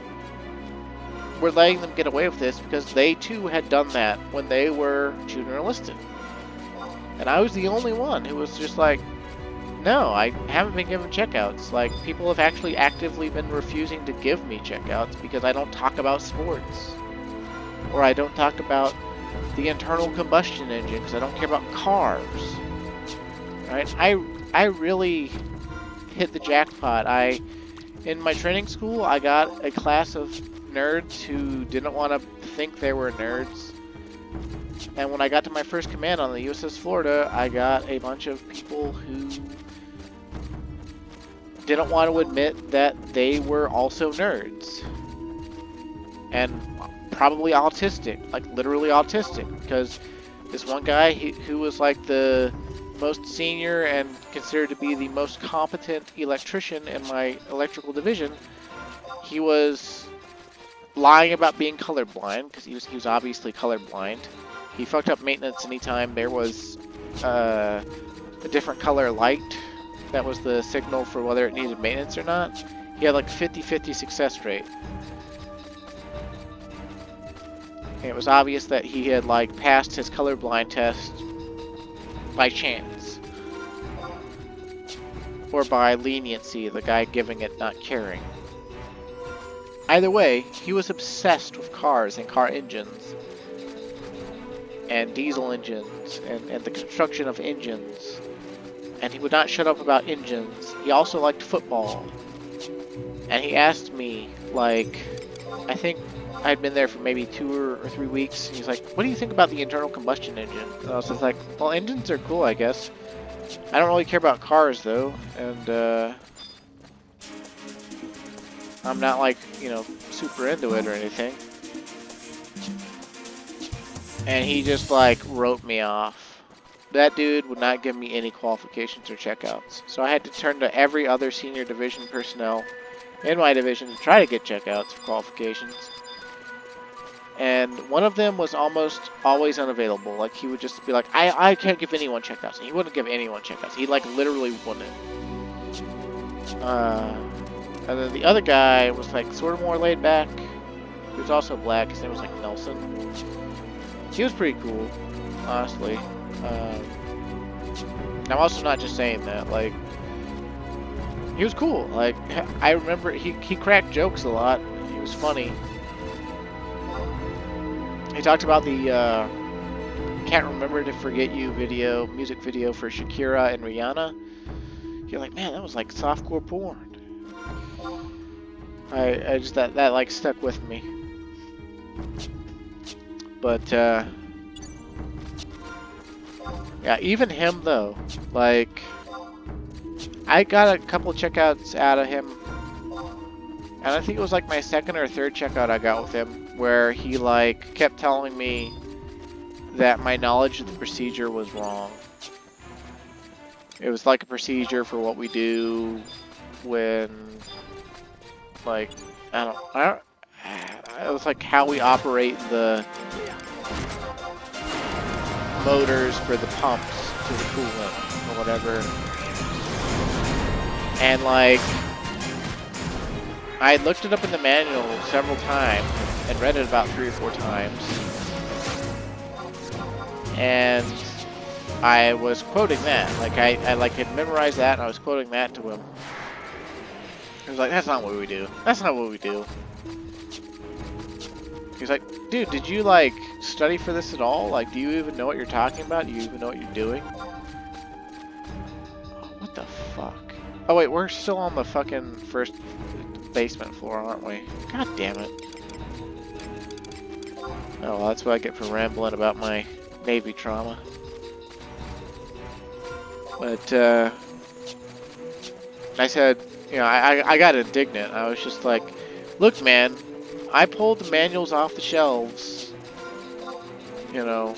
were letting them get away with this because they too had done that when they were junior enlisted. And I was the only one who was just like, no, I haven't been given checkouts. Like, people have actually actively been refusing to give me checkouts because I don't talk about sports. Or I don't talk about the internal combustion engine because I don't care about cars. Right? I really hit the jackpot. In my training school, I got a class of nerds who didn't want to think they were nerds. And when I got to my first command on the USS Florida, I got a bunch of people who didn't want to admit that they were also nerds. And probably autistic, like literally autistic, because this one guy who was like the most senior and considered to be the most competent electrician in my electrical division, he was lying about being colorblind, because he was obviously colorblind. He fucked up maintenance anytime there was a different color light that was the signal for whether it needed maintenance or not. He had like 50-50 success rate. And it was obvious that he had like passed his colorblind test by chance. Or by leniency, the guy giving it not caring. Either way, he was obsessed with cars and car engines. And diesel engines, and the construction of engines. And he would not shut up about engines. He also liked football. And he asked me, like, I think I'd been there for maybe 2 or 3 weeks. And he's like, what do you think about the internal combustion engine? And I was just like, well, engines are cool, I guess. I don't really care about cars, though. And, I'm not, like, super into it or anything. and he just like wrote me off. That dude would not give me any qualifications or checkouts. So I had to turn to every other senior division personnel in my division to try to get checkouts for qualifications. And one of them was almost always unavailable. Like, he would just be like, I can't give anyone checkouts. And he wouldn't give anyone checkouts. He, like, literally wouldn't. And then the other guy was, like, sort of more laid back. He was also black. His name was, like, Nelson. He was pretty cool, honestly. I'm also not just saying that. Like, he was cool. Like, I remember he cracked jokes a lot. He was funny. He talked about the Can't Remember to Forget You music video for Shakira and Rihanna. You're like, man, that was like softcore porn. I just, that like stuck with me. But, yeah, even him though, like, I got a couple checkouts out of him. And I think it was like my second or third checkout I got with him, where he like kept telling me that my knowledge of the procedure was wrong. It was like a procedure for what we do when, like, it was like how we operate the motors for the pumps to the coolant or whatever. And like, I looked it up in the manual several times and read it about 3 or 4 times. And I was quoting that. Like, I like had memorized that and I was quoting that to him. He was like, that's not what we do. That's not what we do. He's like, dude, did you like study for this at all? Like, do you even know what you're talking about? Do you even know what you're doing? What the fuck? Oh wait, we're still on the fucking first basement floor, aren't we? God damn it. Oh, well, that's what I get for rambling about my Navy trauma. But, I said, you know, I got indignant. I was just like, look, man, I pulled the manuals off the shelves. You know,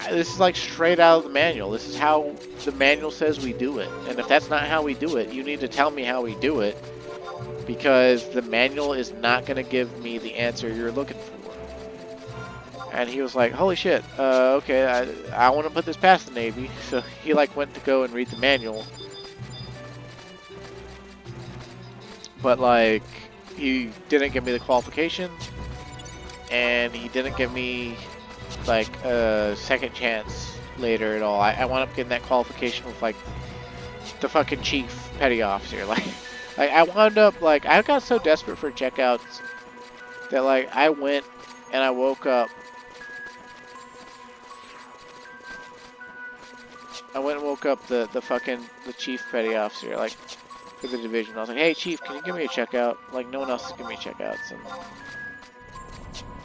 this is like straight out of the manual. This is how the manual says we do it. And if that's not how we do it, you need to tell me how we do it. Because the manual is not going to give me the answer you're looking for. And he was like, holy shit, okay, I want to put this past the Navy. So he like went to go and read the manual. But like, he didn't give me the qualification. And he didn't give me like a second chance later at all. I wound up getting that qualification with like the fucking chief petty officer. Like I wound up like, I got so desperate for checkouts that like I went and I woke up. I went and woke up the chief petty officer, like, for the division. I was like, hey chief, can you give me a checkout? Like, no one else is giving me checkouts. And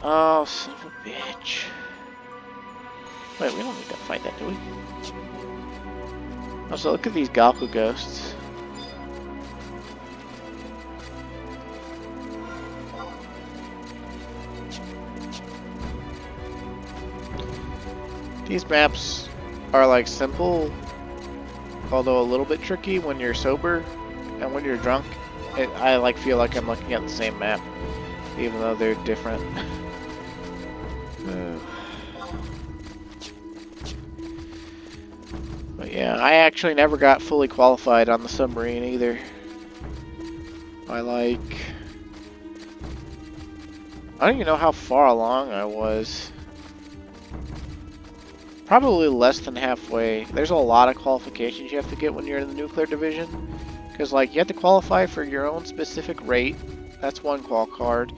oh, son of a bitch. Wait, we don't need to fight that, do we? Also, look at these Galku ghosts. These maps are like simple, although a little bit tricky when you're sober, and when you're drunk, I like feel like I'm looking at the same map, even though they're different. But yeah, I actually never got fully qualified on the submarine either. I don't even know how far along I was. Probably less than halfway. There's a lot of qualifications you have to get when you're in the nuclear division. Because, like, you have to qualify for your own specific rate. That's one qual card.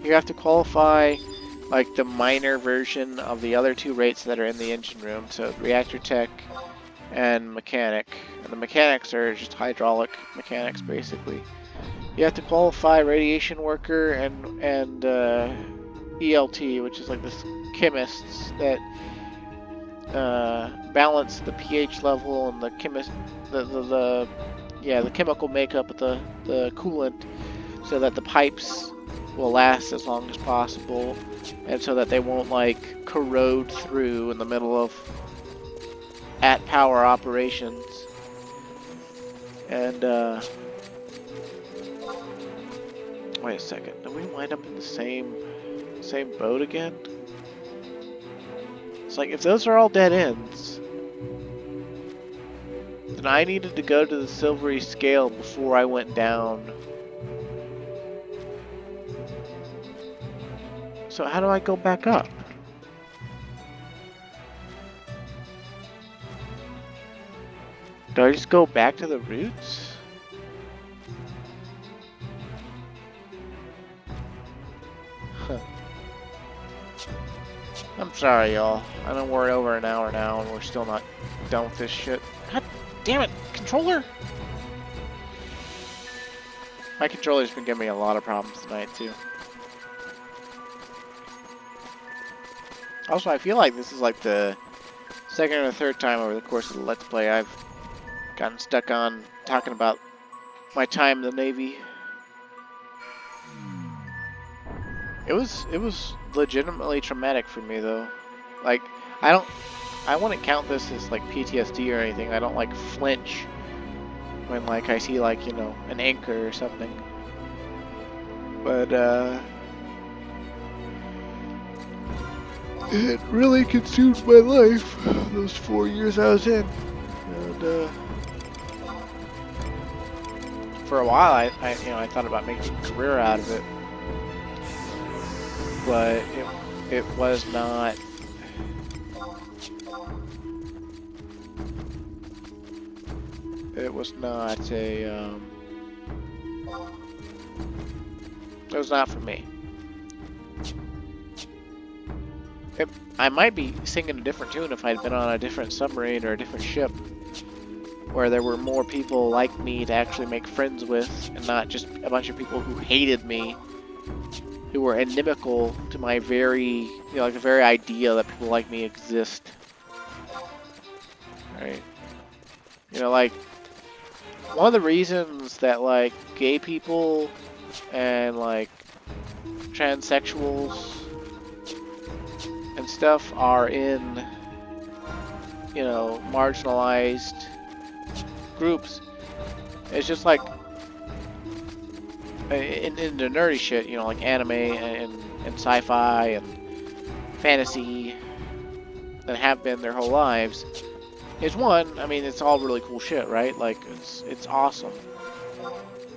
You have to qualify, like, the minor version of the other 2 rates that are in the engine room. So, reactor tech and mechanic. And the mechanics are just hydraulic mechanics, basically. You have to qualify radiation worker and ELT, which is like this chemists that balance the pH level and the chemical makeup of the coolant, so that the pipes will last as long as possible, and so that they won't like corrode through in the middle of at power operations. And wait a second, did we wind up in the same boat again? It's like, if those are all dead ends, then I needed to go to the silvery scale before I went down. So how do I go back up? Do I just go back to the roots? Huh. I'm sorry, y'all. I know we're over an hour now and we're still not done with this shit. God damn it, controller! My controller's been giving me a lot of problems tonight, too. Also, I feel like this is like the second or third time over the course of the Let's Play I've gotten stuck on talking about my time in the Navy. It was legitimately traumatic for me, though. Like, I wouldn't count this as like PTSD or anything. I don't like flinch when like I see like, you know, an anchor or something. But it really consumed my life those 4 years I was in. And for a while I thought about making a career out of it. But it was not it was not for me. I might be singing a different tune if I'd been on a different submarine or a different ship where there were more people like me to actually make friends with, and not just a bunch of people who hated me, who were inimical to my very, like the very idea that people like me exist. Right? Like, one of the reasons that like gay people and like transsexuals and stuff are in, marginalized groups, it's just like in the nerdy shit, like anime and sci-fi and fantasy that have been their whole lives, is one, I mean, it's all really cool shit, right? Like, it's awesome.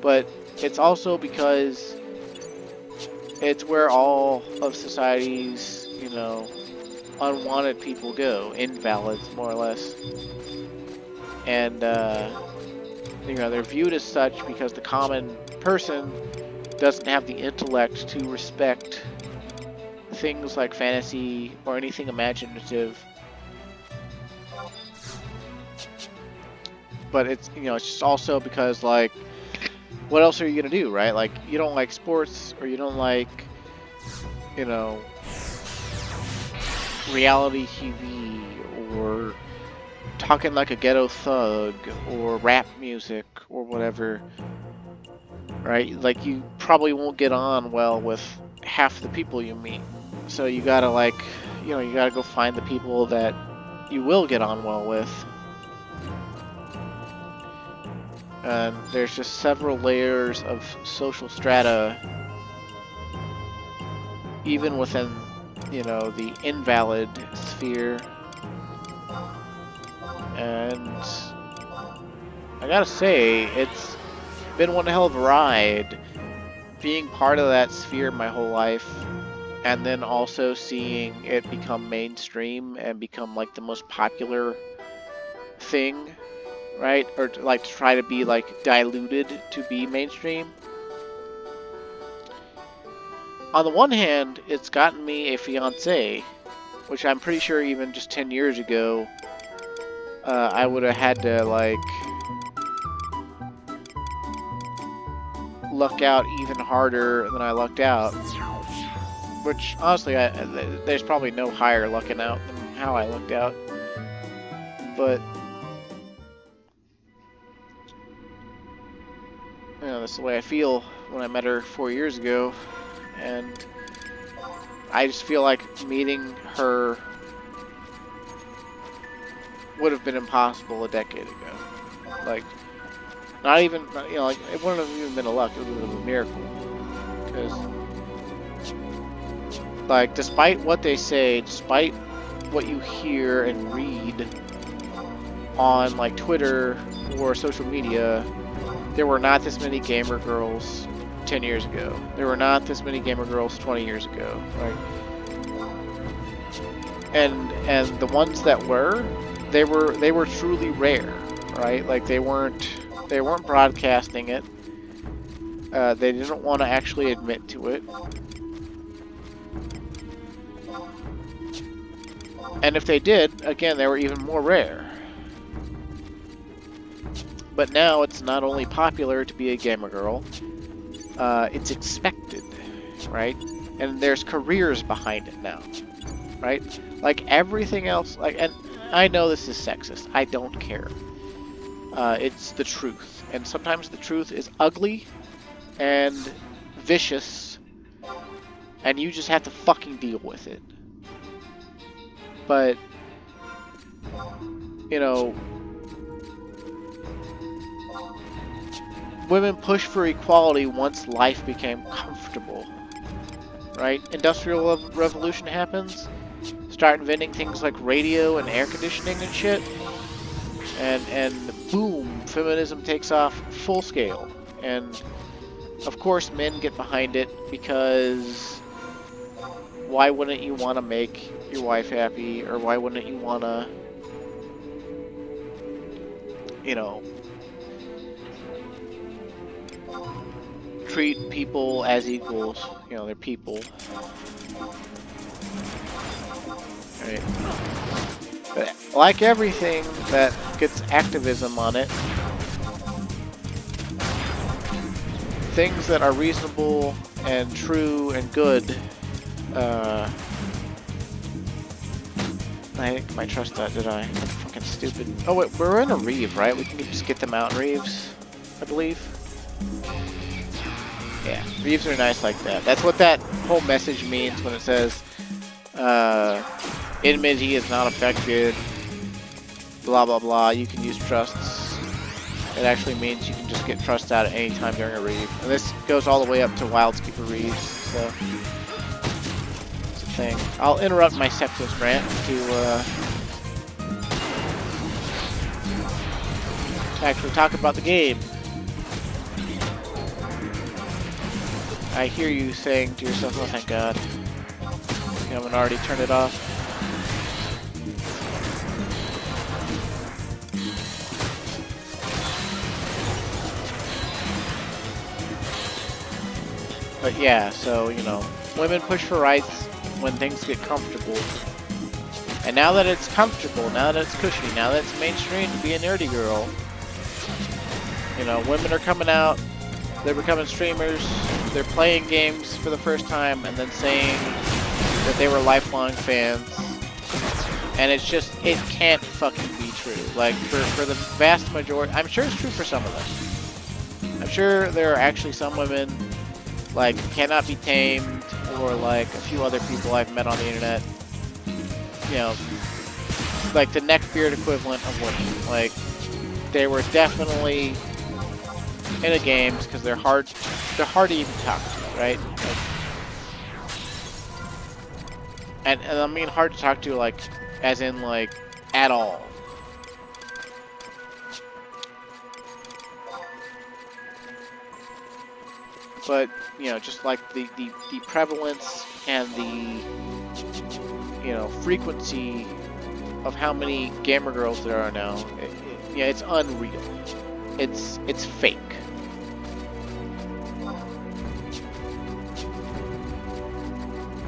But it's also because it's where all of society's, unwanted people go, invalids, more or less. And, they're viewed as such because the common person doesn't have the intellect to respect things like fantasy or anything imaginative. But it's, it's just also because, like, what else are you gonna do, right? Like, you don't like sports, or you don't like, reality TV, or talking like a ghetto thug, or rap music, or whatever, right? Like, you probably won't get on well with half the people you meet. So you gotta, like, you gotta go find the people that you will get on well with. And there's just several layers of social strata, even within, the invalid sphere. And I gotta say, it's been one hell of a ride being part of that sphere my whole life, and then also seeing it become mainstream and become like the most popular thing, right? Or to, like, to try to be like diluted to be mainstream. On the one hand, it's gotten me a fiance, which I'm pretty sure even just 10 years ago, I would have had to, like, luck out even harder than I lucked out. Which, honestly, there's probably no higher lucking out than how I lucked out. But, that's the way I feel when I met her 4 years ago. and I just feel like meeting her would have been impossible a decade ago. Like, not even, you know, like, it wouldn't have even been a luck, it would have been a miracle. Because, like, despite what they say, despite what you hear and read on, like, Twitter or social media, there were not this many gamer girls 10 years ago. There were not this many gamer girls 20 years ago, right? And the ones that were, they were truly rare, right? Like, they weren't broadcasting it. They didn't want to actually admit to it. And if they did, again, they were even more rare. But now it's not only popular to be a gamer girl, it's expected, right? And there's careers behind it now, right? Like everything else, like, and I know this is sexist, I don't care. It's the truth, and sometimes the truth is ugly and vicious, and you just have to fucking deal with it. But, you know, women pushed for equality once life became comfortable, right? Industrial Revolution happens, start inventing things like radio and air conditioning and shit, and boom, feminism takes off full scale. And of course men get behind it, because why wouldn't you want to make your wife happy, or why wouldn't you want to, you know, treat people as equals? You know, they're people, right? But like everything that gets activism on it, things that are reasonable and true and good, I think I might trust that, did I? I'm fucking stupid. Oh wait, we're in a reeve, right? We can just get them out in reeves, I believe. Yeah, reeves are nice like that. That's what that whole message means when it says, enmity is not affected, blah blah blah, you can use trusts. It actually means you can just get trust out at any time during a reeve. And this goes all the way up to Wildskeeper reeves, so it's a thing. I'll interrupt my sepsis rant to actually talk about the game. I hear you saying to yourself, oh thank God, you haven't already turned it off. But yeah, so, you know, women push for rights when things get comfortable. And now that it's comfortable, now that it's cushy, now that it's mainstream to be a nerdy girl, you know, women are coming out, they're becoming streamers, they're playing games for the first time, and then saying that they were lifelong fans. And it's just, it can't fucking be true. Like, for the vast majority, I'm sure it's true for some of them. I'm sure there are actually some women, like Cannot Be Tamed, or like a few other people I've met on the internet, you know, like the neckbeard equivalent of women. Like, they were definitely into games because they're hard to even talk to, right? Like, and I mean hard to talk to, like, as in like at all. But, you know, just like the prevalence and the, you know, frequency of how many gamer girls there are now, yeah, it's unreal. It's fake.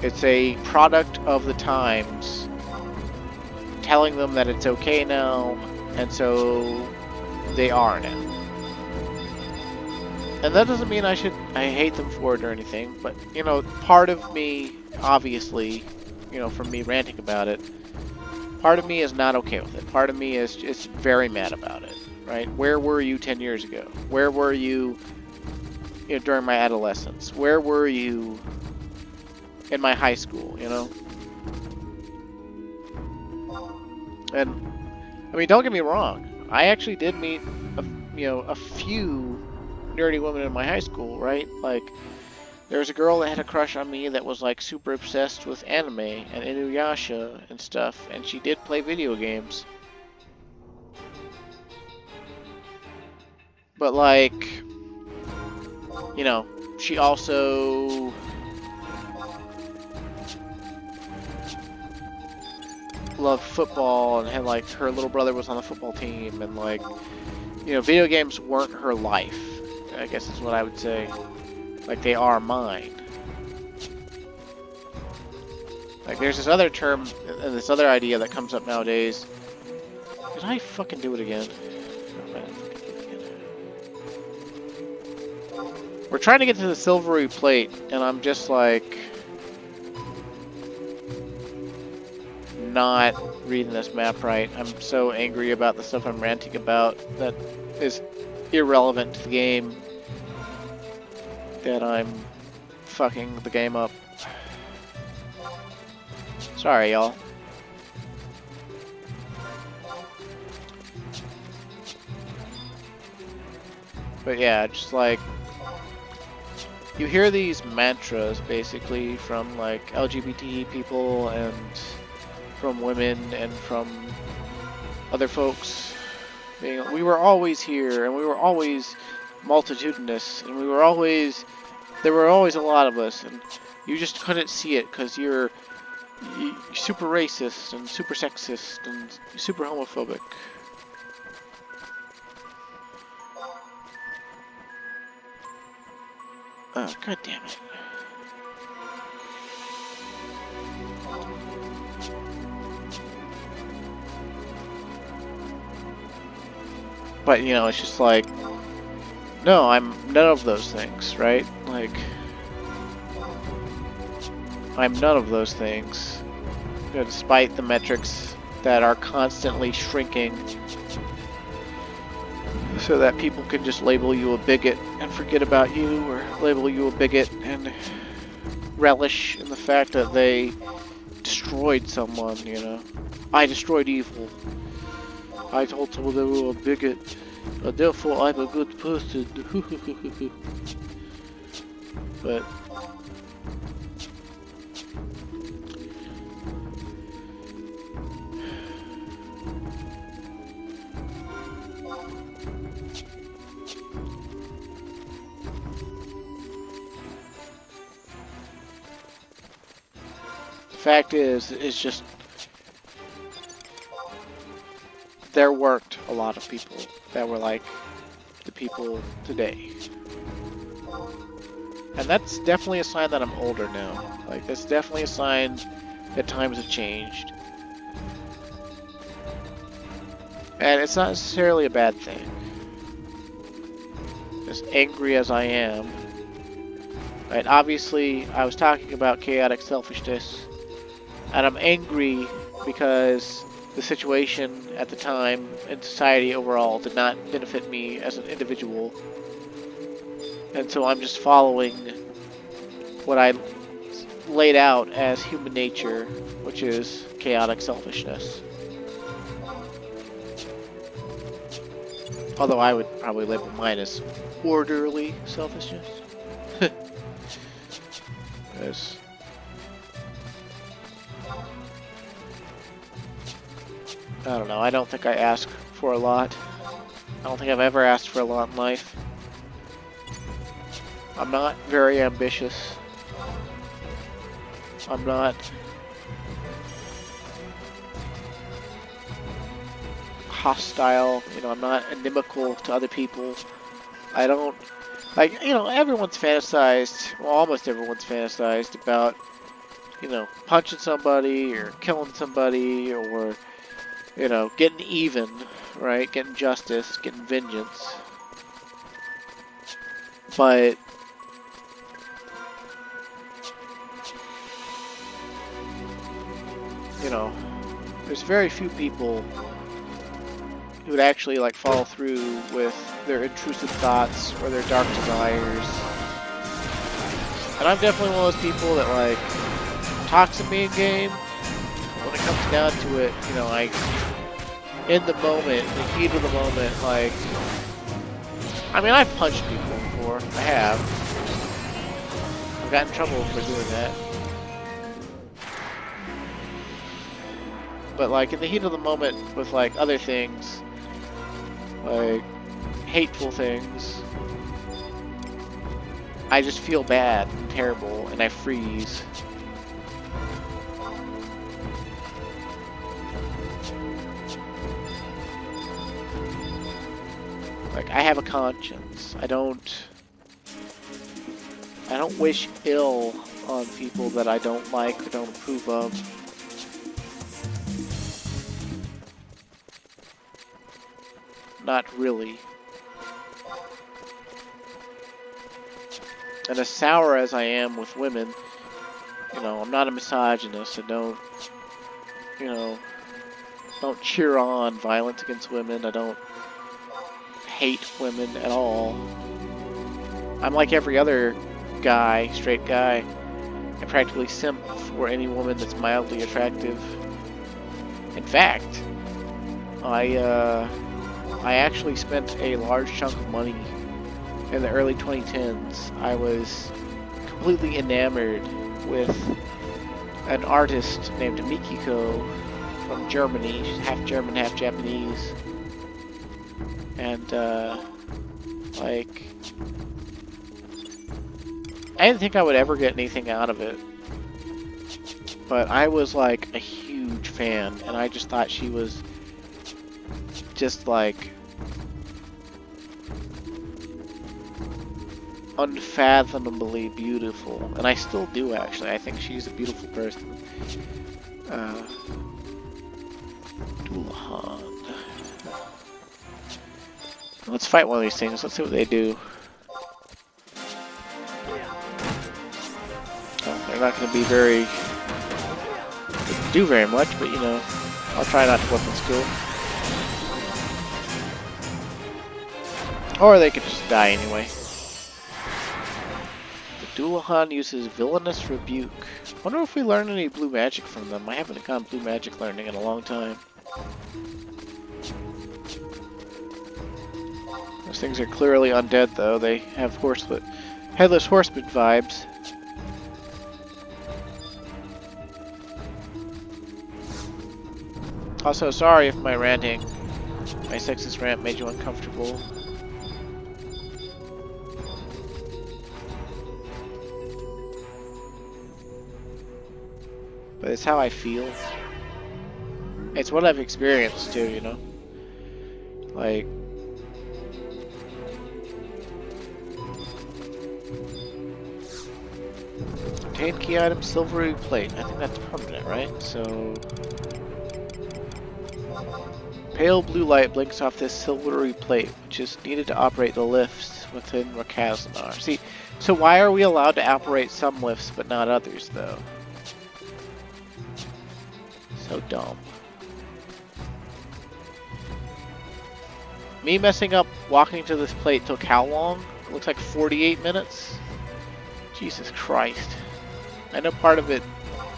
It's a product of the times, telling them that it's okay now, and so they are now. And that doesn't mean I hate them for it or anything, but, you know, part of me, obviously, you know, from me ranting about it, part of me is not okay with it. Part of me is just very mad about it, right? Where were you 10 years ago? Where were you, you know, during my adolescence? Where were you in my high school, you know? And, I mean, don't get me wrong. I actually did meet, a few nerdy women in my high school, right? Like, there was a girl that had a crush on me that was, like, super obsessed with anime and Inuyasha and stuff, and she did play video games. But, like, you know, she also loved football and had, like, her little brother was on the football team, and, like, you know, video games weren't her life, I guess is what I would say. Like, they are mine. Like, there's this other term and this other idea that comes up nowadays. Did I fucking do it again? We're trying to get to the silvery plate, and I'm just, like, not reading this map right. I'm so angry about the stuff I'm ranting about that is irrelevant to the game that I'm fucking the game up. Sorry, y'all. But yeah, just like, you hear these mantras basically from like LGBT people and from women and from other folks. We were always here, and we were always multitudinous, and there were always a lot of us, and you just couldn't see it because you're super racist and super sexist and super homophobic. Oh, god damn it. But, you know, it's just like, no, I'm none of those things, right? Like, I'm none of those things. You know, despite the metrics that are constantly shrinking so that people can just label you a bigot and forget about you, or label you a bigot and relish in the fact that they destroyed someone, you know. I destroyed evil. I told someone they were a bigot, therefore I'm a good person. But the fact is, it's just, there weren't a lot of people that were like the people today. And that's definitely a sign that I'm older now. Like, that's definitely a sign that times have changed. And it's not necessarily a bad thing. As angry as I am, right? Obviously, I was talking about chaotic selfishness, and I'm angry because the situation at the time and society overall did not benefit me as an individual. And so I'm just following what I laid out as human nature, which is chaotic selfishness. Although I would probably label mine as orderly selfishness. Yes. I don't know, I don't think I ask for a lot. I don't think I've ever asked for a lot in life. I'm not very ambitious. I'm not hostile, you know, I'm not inimical to other people. I don't, like, you know, everyone's fantasized, well, almost everyone's fantasized about, you know, punching somebody or killing somebody or, you know, getting even, right? Getting justice, getting vengeance. But you know, there's very few people who would actually like follow through with their intrusive thoughts or their dark desires. And I'm definitely one of those people that like talks to me in game. When it comes down to it, you know, in the moment, the heat of the moment, like, I mean, I've punched people before. I have. I've gotten in trouble for doing that. But like in the heat of the moment with like other things, like hateful things, I just feel bad and terrible and I freeze. Like I have a conscience. I don't wish ill on people that I don't like or don't approve of. Not really. And as sour as I am with women, you know, I'm not a misogynist. I don't, you know, don't cheer on violence against women. I don't hate women at all. I'm like every other guy, straight guy. I practically simp for any woman that's mildly attractive. In fact, I actually spent a large chunk of money in the early 2010s. I was completely enamored with an artist named Mikiko from Germany. She's half German, half Japanese. And, like, I didn't think I would ever get anything out of it. But I was, like, a huge fan, and I just thought she was just, like, unfathomably beautiful. And I still do, actually. I think she's a beautiful person. Dullahan. Let's fight one of these things. Let's see what they do. Oh, they're not going to be do very much, but you know, I'll try not to weapon skill. Or they could just die anyway. The Dullahan uses Villainous Rebuke. I wonder if we learn any blue magic from them. I haven't gone blue magic learning in a long time. Those things are clearly undead, though. They have headless horseman vibes. Also, sorry if my sexist rant made you uncomfortable. But it's how I feel. It's what I've experienced too, you know? Like, obtain key item, silvery plate. I think that's permanent, right? So, pale blue light blinks off this silvery plate, which is needed to operate the lifts within Ra'Kaznar. See, so why are we allowed to operate some lifts but not others, though? So dumb. Me messing up walking to this plate took how long? It looks like 48 minutes? Jesus Christ. I know part of it...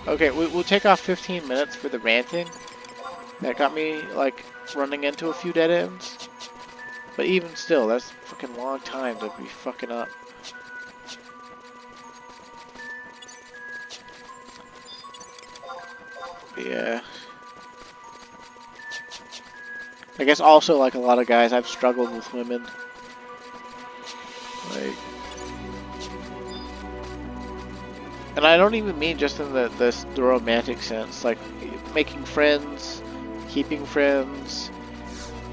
Okay, we'll take off 15 minutes for the ranting. That got me, like, running into a few dead ends. But even still, that's a fucking long time to be fucking up. Yeah. I guess also, like a lot of guys, I've struggled with women. Like... And I don't even mean just in the romantic sense. Like, making friends, keeping friends,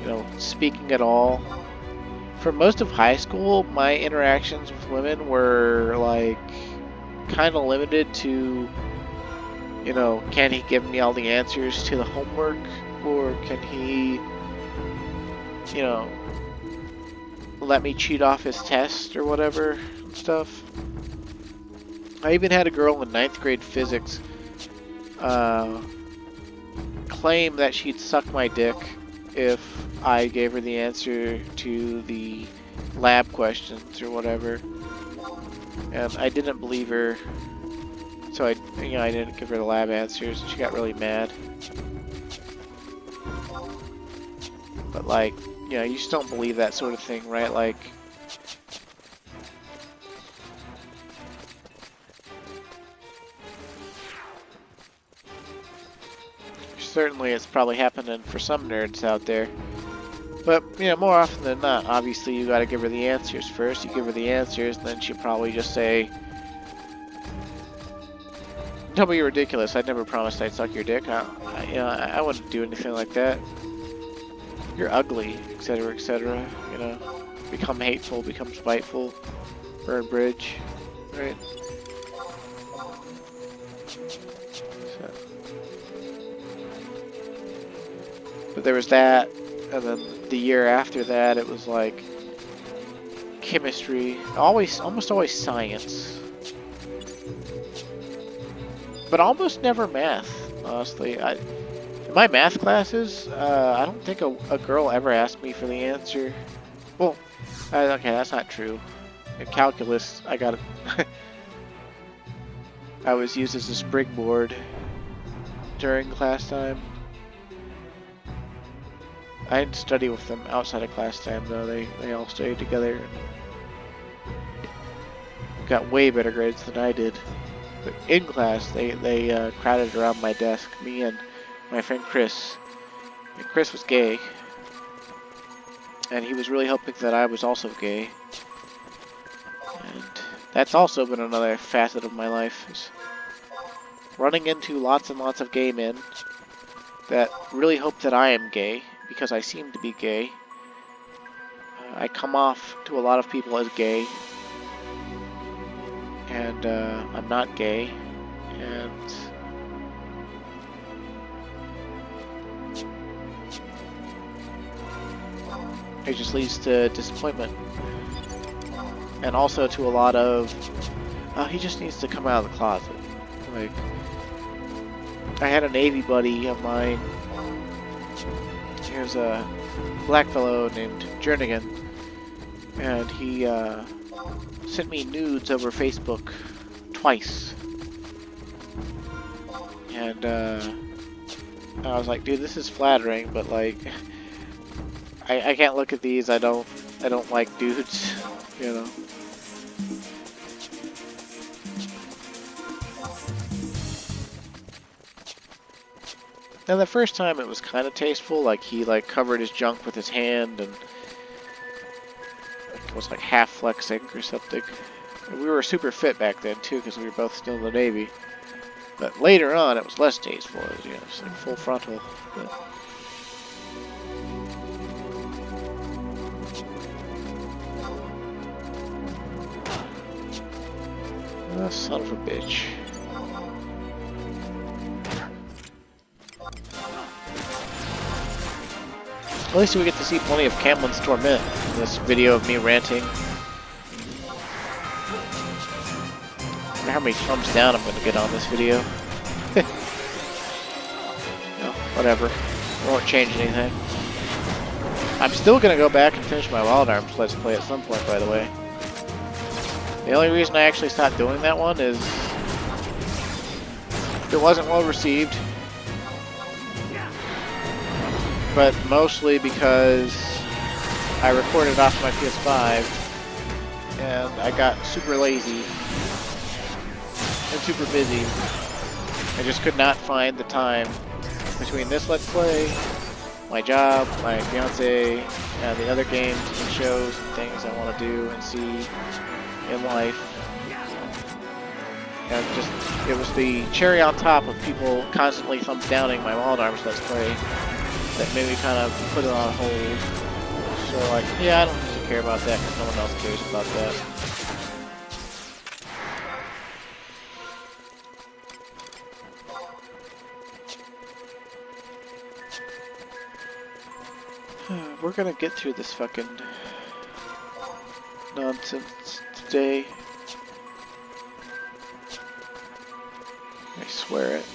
you know, speaking at all. For most of high school, my interactions with women were, like, kind of limited to, you know, can he give me all the answers to the homework? Or can he, you know, let me cheat off his test or whatever and stuff. I even had a girl in 9th grade physics claim that she'd suck my dick if I gave her the answer to the lab questions or whatever. And I didn't believe her, so I You know, I didn't give her the lab answers, and she got really mad. But like, you know, you just don't believe that sort of thing, right? Like, certainly it's probably happening for some nerds out there. But, you know, more often than not, obviously you gotta give her the answers first. You give her the answers, and then she'll probably just say, "Don't be ridiculous. I never promised I'd suck your dick. You know, I wouldn't do anything like that. You're ugly," etc., etc. You know, become hateful, become spiteful, burn bridge, right? So. But there was that, and then the year after that, it was like chemistry, almost always science, but almost never math. Honestly, in my math classes, I don't think a girl ever asked me for the answer. Well, okay, that's not true. In calculus, I got it. I was used as a springboard during class time. I didn't study with them outside of class time, though. They all studied together and got way better grades than I did. But in class, they crowded around my desk, me and my friend Chris. And Chris was gay, and he was really hoping that I was also gay. And that's also been another facet of my life, is running into lots and lots of gay men that really hope that I am gay, because I seem to be gay. I come off to a lot of people as gay, and I'm not gay, and it just leads to disappointment, and also to a lot of, oh, he just needs to come out of the closet. Like, I had a Navy buddy of mine. Here's a black fellow named Jernigan, and he sent me nudes over Facebook twice. And I was like, dude, this is flattering, but like, I can't look at these. I don't like dudes, you know. Now the first time it was kind of tasteful, like he like covered his junk with his hand and it was like half flexing or something. And we were super fit back then too, because we were both still in the Navy. But later on, it was less tasteful. It was, you know, just like full frontal. Oh, son of a bitch. At least we get to see plenty of Camlin's Torment in this video of me ranting. I wonder how many thumbs down I'm going to get on this video. No, whatever. It won't change anything. I'm still going to go back and finish my Wild Arms Let's Play at some point, by the way. The only reason I actually stopped doing that one is it wasn't well received. But mostly because I recorded off my PS5 and I got super lazy and super busy. I just could not find the time between this Let's Play, my job, my fiance, and the other games and shows and things I want to do and see in life. And just, it was the cherry on top of people constantly thumbs downing my Wild Arms Let's Play that made me kind of put it on hold. So like, yeah, I don't need to care about that because no one else cares about that. We're gonna get through this fucking nonsense today. I swear it.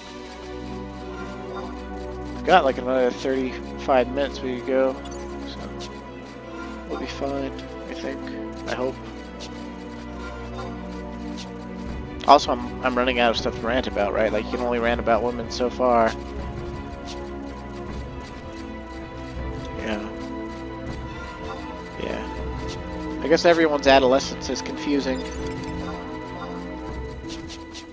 We've got like another 35 minutes we could go, so we'll be fine, I think. I hope. Also, I'm running out of stuff to rant about, right? Like, you can only rant about women so far. Yeah. Yeah. I guess everyone's adolescence is confusing.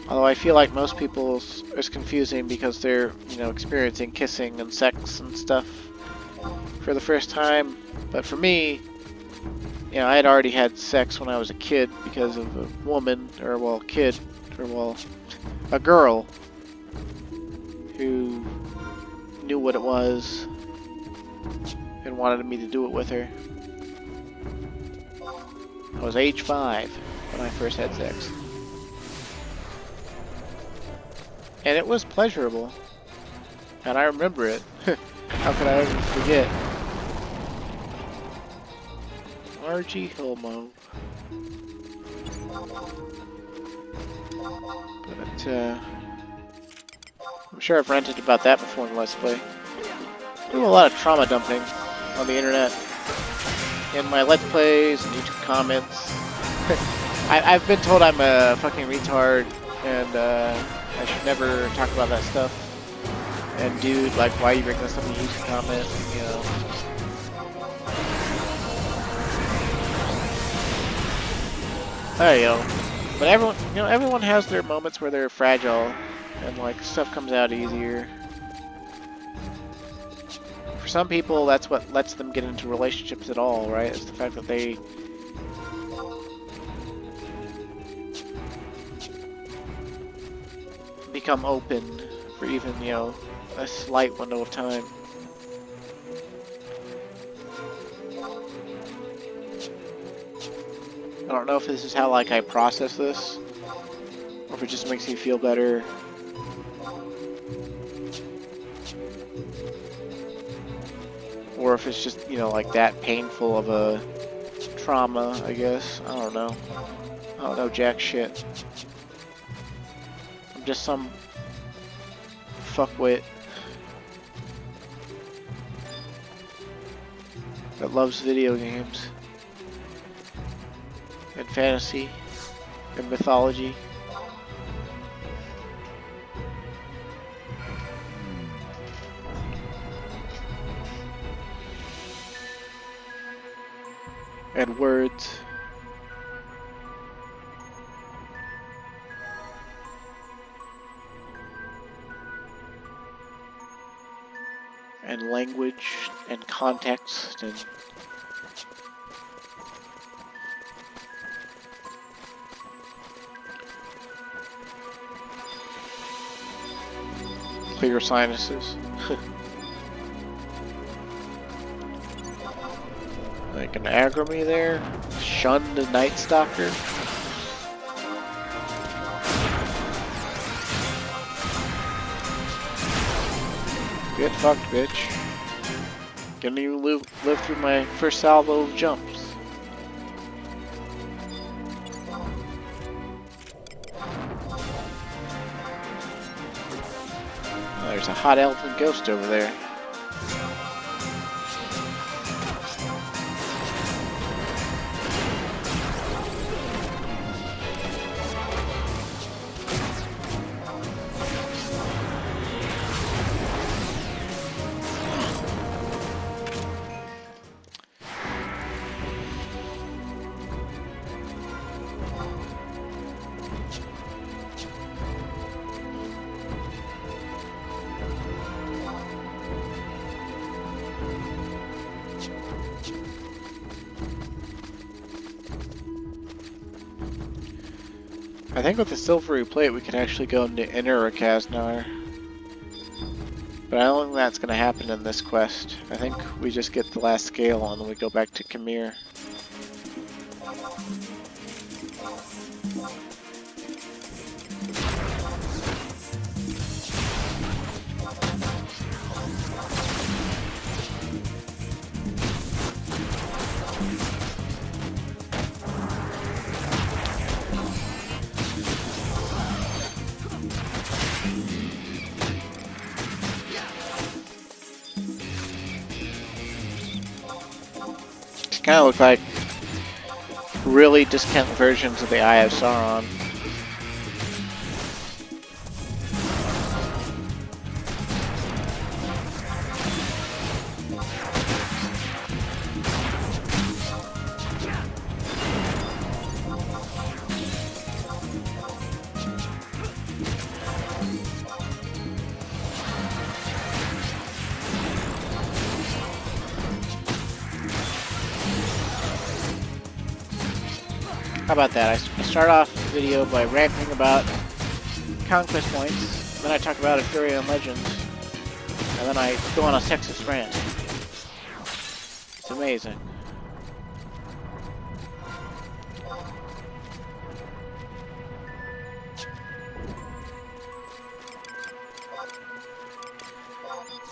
Although I feel like most people's is confusing because they're, you know, experiencing kissing and sex and stuff for the first time. But for me, you know, I had already had sex when I was a kid because of a woman, or well, kid, or well, a girl who knew what it was and wanted me to do it with her. I was age 5 when I first had sex. And it was pleasurable. And I remember it. How could I ever forget? Archie Hilmo. But, I'm sure I've ranted about that before in Let's Play. I do a lot of trauma dumping on the internet. In my Let's Plays and YouTube comments. I've been told I'm a fucking retard and I should never talk about that stuff. And dude, like, why you bring this up in the YouTube comments, you know. There you go. But everyone has their moments where they're fragile and like stuff comes out easier. For some people, that's what lets them get into relationships at all, right? It's the fact that they become open for even, you know, a slight window of time. I don't know if this is how, like, I process this, or if it just makes me feel better. Or if it's just, you know, like that painful of a trauma, I guess. I don't know. I don't know jack shit. I'm just some fuckwit that loves video games and fantasy and mythology. And words. And language and context and clear sinuses. Like an aggro there. Shun the Night Stalker. Get fucked, bitch. Can't even live through my first salvo of jumps. Oh, there's a hot elfin ghost over there. I think with the silvery plate we can actually go into Inner Ra'Kaznar. But I don't think that's going to happen in this quest. I think we just get the last scale and then we go back to Khmer. Kind of look like really discount versions of the Eye of Sauron. How about that? I start off the video by ranting about conquest points, then I talk about Arthurian legends, and then I go on a sexist rant. It's amazing.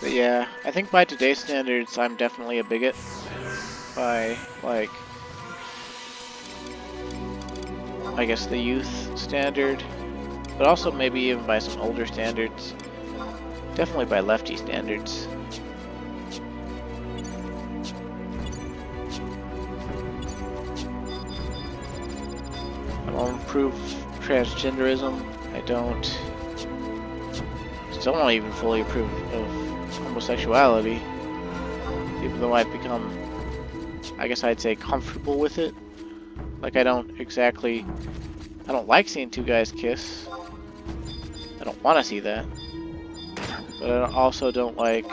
But yeah, I think by today's standards, I'm definitely a bigot. By, like, I guess the youth standard, but also maybe even by some older standards. Definitely by lefty standards. I don't approve transgenderism. I still don't even fully approve of homosexuality, even though I've become, I guess I'd say, comfortable with it. Like, I don't like seeing two guys kiss. I don't want to see that. But I also don't like,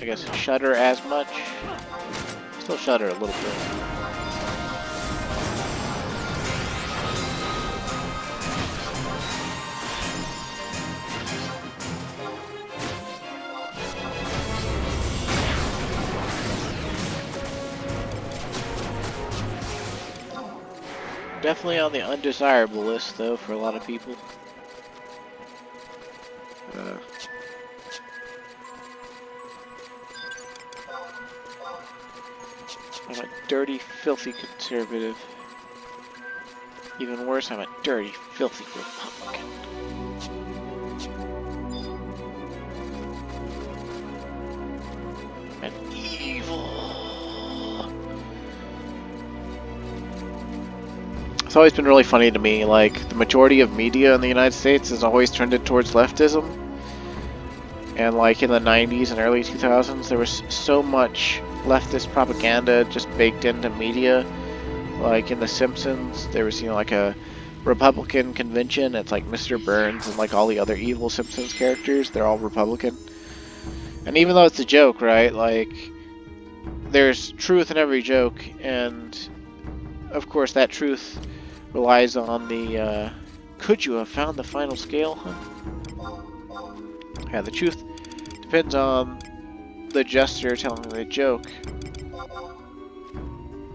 I guess, shudder as much. Still shudder a little bit. Definitely on the undesirable list, though, for a lot of people. I'm a dirty, filthy conservative. Even worse, I'm a dirty, filthy Republican. And evil. It's always been really funny to me, like, the majority of media in the United States has always trended towards leftism. And like in the 90s and early 2000s, there was so much leftist propaganda just baked into media. Like in The Simpsons, there was, like a Republican convention. It's like Mr. Burns and like all the other evil Simpsons characters, they're all Republican. And even though it's a joke, right, like, there's truth in every joke, and of course that truth relies on the, could you have found the final scale, huh? Yeah, the truth depends on the jester telling the joke.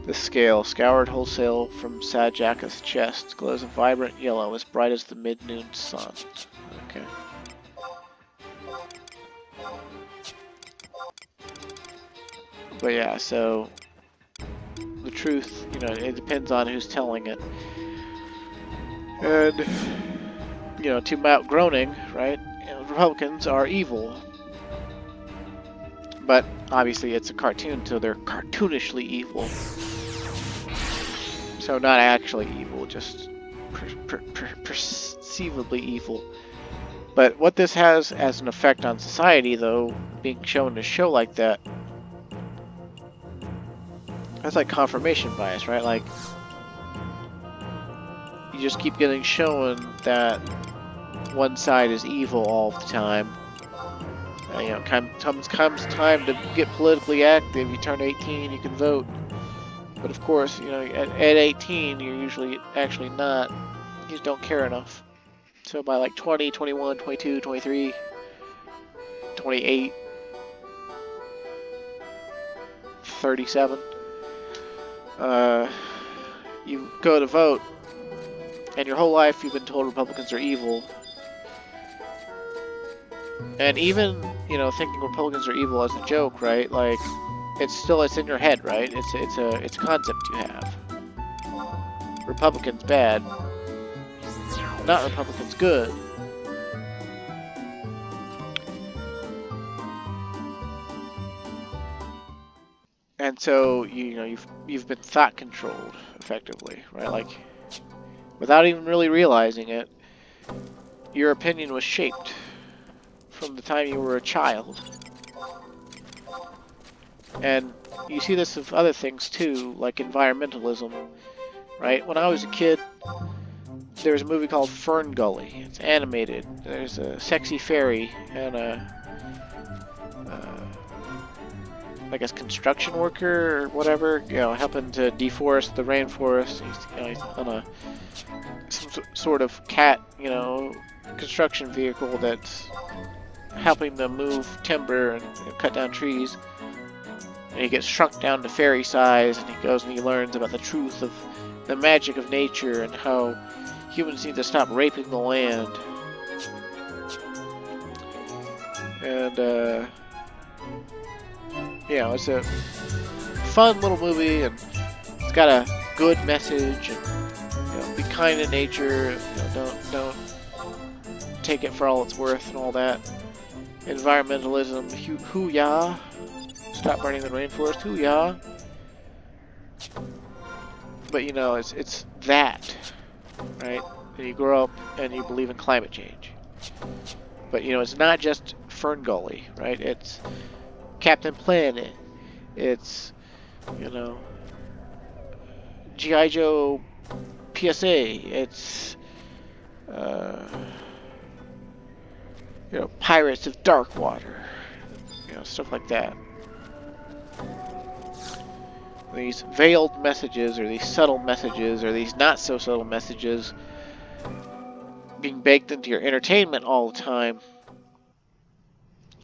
The scale, scoured wholesale from Sajj'akka's chest, glows a vibrant yellow as bright as the mid-noon sun. Okay. But yeah, so the truth, it depends on who's telling it. And, to Mount Groaning, right? Republicans are evil. But obviously it's a cartoon, so they're cartoonishly evil. So not actually evil, just perceivably evil. But what this has as an effect on society, though, being shown in a show like that, that's like confirmation bias, right? Like, you just keep getting shown that one side is evil all the time. Comes time to get politically active. You turn 18, you can vote. But of course, at 18, you're usually actually not. You just don't care enough. So by like 20, 21, 22, 23, 28, 37, you go to vote, and your whole life you've been told Republicans are evil. And even, thinking Republicans are evil as a joke, right? Like, it's in your head, right? It's a concept you have. Republicans bad, not Republicans good. And so you've been thought controlled effectively, right? Like, without even really realizing it, your opinion was shaped from the time you were a child. And you see this with other things too, like environmentalism, right? When I was a kid, there was a movie called Fern Gully. It's animated. There's a sexy fairy and a like a construction worker or whatever, you know, helping to deforest the rainforest. He's on a some sort of cat, you know, construction vehicle that's helping them move timber and cut down trees. And he gets shrunk down to fairy size, and he goes and he learns about the truth of the magic of nature and how humans need to stop raping the land. And you know, it's a fun little movie, and it's got a good message. And you know, be kind to nature. You know, don't take it for all it's worth and all that. Environmentalism, hoo-yah. Stop burning the rainforest, hoo-yah. But you know, it's that, right? And you grow up and you believe in climate change. But you know, it's not just Fern Gully, right? It's Captain Planet. It's, you know, G.I. Joe PSA. It's, you know, Pirates of Darkwater. You know, stuff like that. These veiled messages, or these subtle messages, or these not so subtle messages being baked into your entertainment all the time,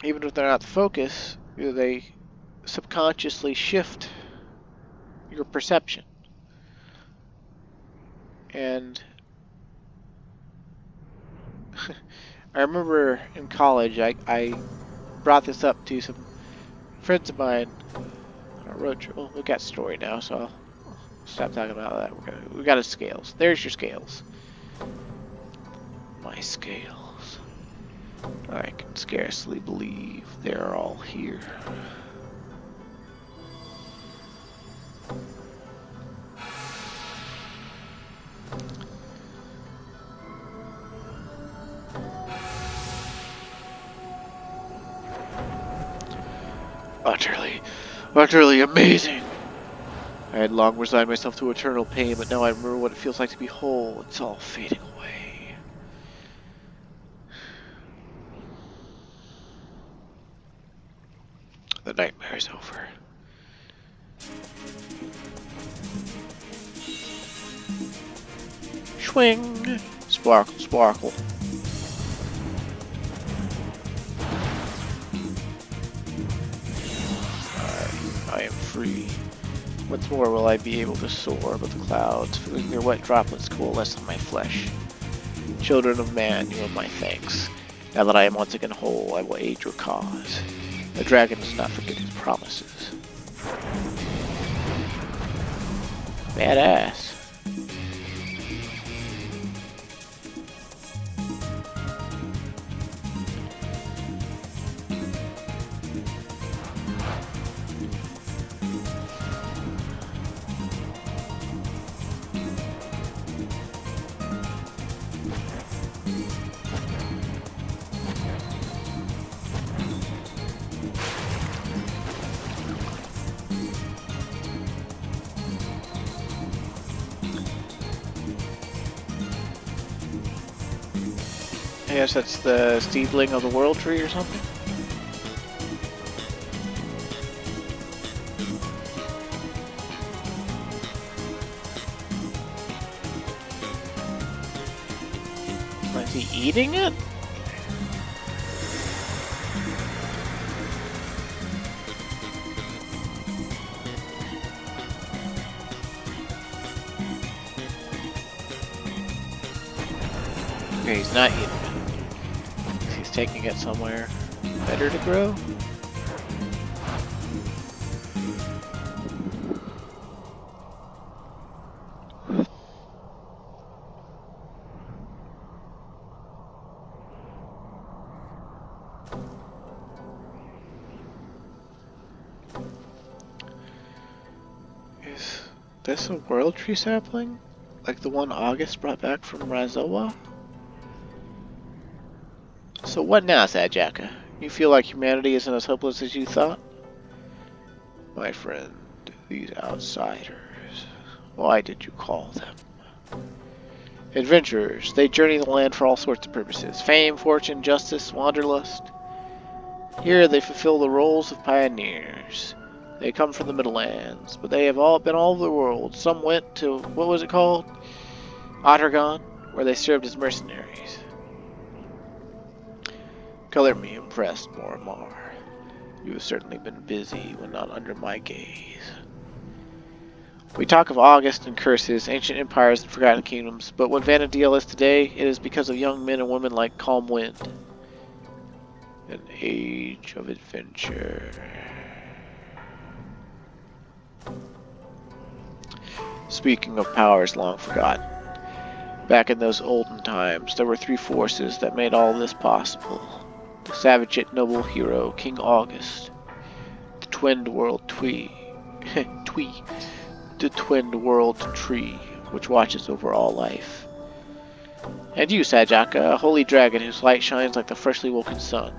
even if they're not the focus, you know, they subconsciously shift your perception. And I remember in college, I brought this up to some friends of mine on a road trip. Well, we got story now, so I'll stop talking about that. We got his scales. There's your scales. My scales. I can scarcely believe they're all here. Utterly amazing. I had long resigned myself to eternal pain, but now I remember what it feels like to be whole. It's all fading away. The nightmare is over. Swing! Sparkle, sparkle. I am free. Once more will I be able to soar above the clouds, feeling your wet droplets coalesce on my flesh. Children of man, you are my thanks. Now that I am once again whole, I will aid your cause. The dragon does not forget his promises. Badass. I guess that's the seedling of the world tree or something. Is he eating it? Okay, he's not eating it. He's taking it somewhere better to grow. Is this a world tree sapling? Like the one August brought back from Razowa? So what now, Sajj'akka? You feel like humanity isn't as hopeless as you thought? My friend, these outsiders, why did you call them? Adventurers, they journey the land for all sorts of purposes. Fame, fortune, justice, wanderlust. Here they fulfill the roles of pioneers. They come from the Middlelands, but they have all been all over the world. Some went to, what was it called? Ottergon, where they served as mercenaries. Color me impressed more and more. You have certainly been busy when not under my gaze. We talk of August and curses, ancient empires and forgotten kingdoms, but what Vana'diel is today, it is because of young men and women like Calm Wind. An age of adventure. Speaking of powers long forgotten, back in those olden times, there were three forces that made all this possible. The savage yet noble hero, King August. The twinned world Twee. The twinned world tree, which watches over all life. And you, Sajj'akka, a holy dragon whose light shines like the freshly woken sun.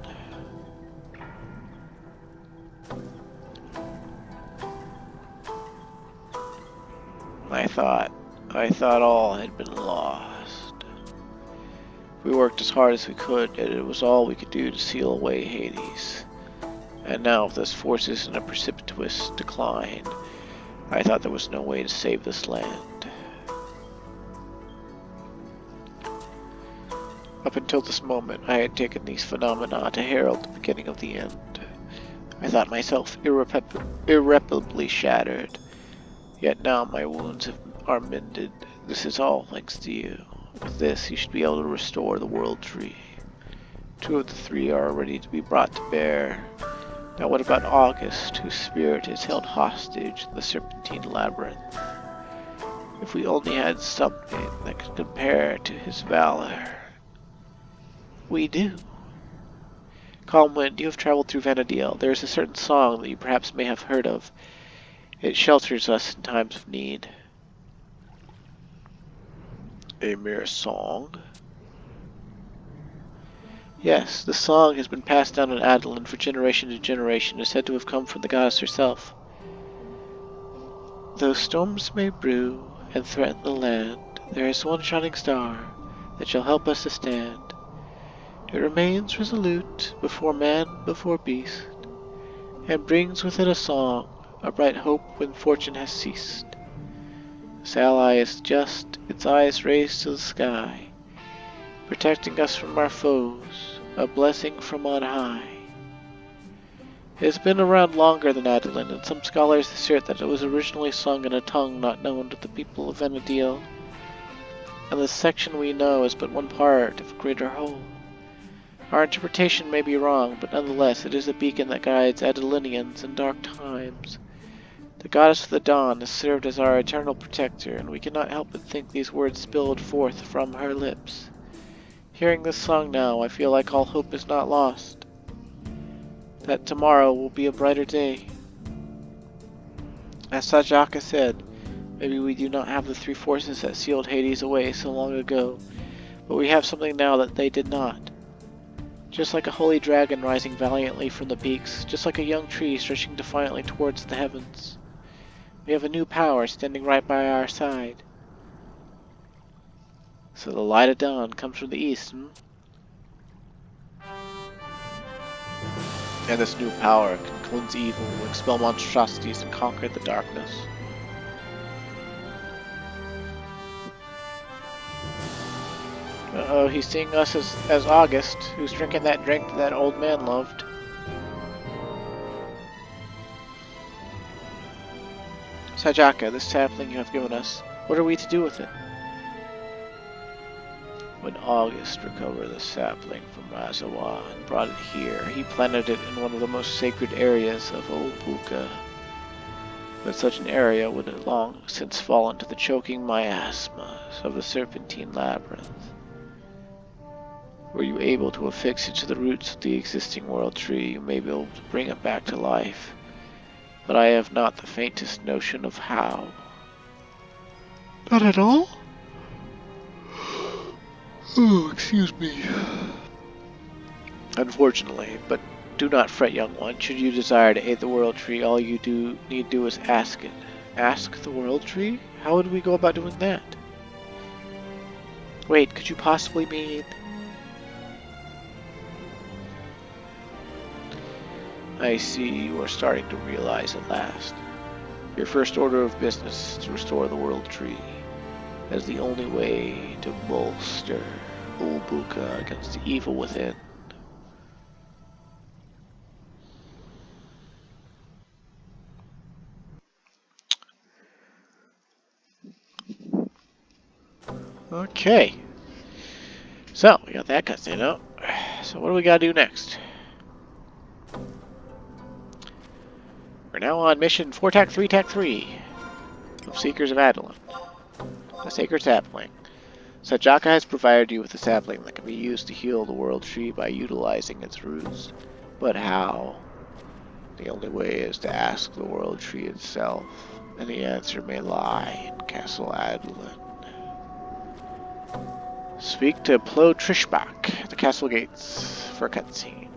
I thought all had been lost. We worked as hard as we could, and it was all we could do to seal away Hades. And now, with those forces in a precipitous decline, I thought there was no way to save this land. Up until this moment, I had taken these phenomena to herald the beginning of the end. I thought myself irreparably shattered. Yet now my wounds are mended. This is all thanks to you. With this, you should be able to restore the world tree. 2 of the 3 are ready to be brought to bear. Now what about August, whose spirit is held hostage in the Serpentine Labyrinth? If we only had something that could compare to his valor. We do. Calm Wind, you have traveled through Vana'diel. There is a certain song that you perhaps may have heard of. It shelters us in times of need. A mere song? Yes, the song has been passed down in Adeline for generation to generation and is said to have come from the goddess herself. Though storms may brew and threaten the land, there is one shining star that shall help us to stand. It remains resolute before man, before beast, and brings with it a song, a bright hope when fortune has ceased. This ally is just, its eyes raised to the sky, protecting us from our foes, a blessing from on high. It has been around longer than Adeline, and some scholars assert that it was originally sung in a tongue not known to the people of Vana'diel, and the section we know is but one part of a greater whole. Our interpretation may be wrong, but nonetheless it is a beacon that guides Adelinians in dark times. The goddess of the dawn has served as our eternal protector, and we cannot help but think these words spilled forth from her lips. Hearing this song now, I feel like all hope is not lost. That tomorrow will be a brighter day. As Sajj'akka said, maybe we do not have the 3 forces that sealed Hades away so long ago, but we have something now that they did not. Just like a holy dragon rising valiantly from the peaks, just like a young tree stretching defiantly towards the heavens. We have a new power standing right by our side. So the light of dawn comes from the east, And this new power can cleanse evil, expel monstrosities, and conquer the darkness. Uh-oh, he's seeing us as August, who's drinking that drink that old man loved. Sajj'akka, this sapling you have given us, what are we to do with it? When August recovered the sapling from Razawa and brought it here, he planted it in one of the most sacred areas of Opuka. But such an area would have long since fallen to the choking miasmas of the Serpentine Labyrinth. Were you able to affix it to the roots of the existing world tree, you may be able to bring it back to life. But I have not the faintest notion of how. Not at all? Oh, excuse me. Unfortunately, but do not fret, young one. Should you desire to aid the world tree, all you need do is ask it. Ask the world tree? How would we go about doing that? Wait, could you possibly mean... I see you are starting to realize at last. Your first order of business is to restore the World Tree as the only way to bolster Ulbuka against the evil within. Okay. So, we got that cutscene out. So what do we gotta do next? We're now on mission 4-3 of Seekers of Adeline. A sacred sapling. Sajj'akka has provided you with a sapling that can be used to heal the World Tree by utilizing its roots. But how? The only way is to ask the World Tree itself, and the answer may lie in Castle Adeline. Speak to Plo Trishbach at the castle gates for a cutscene.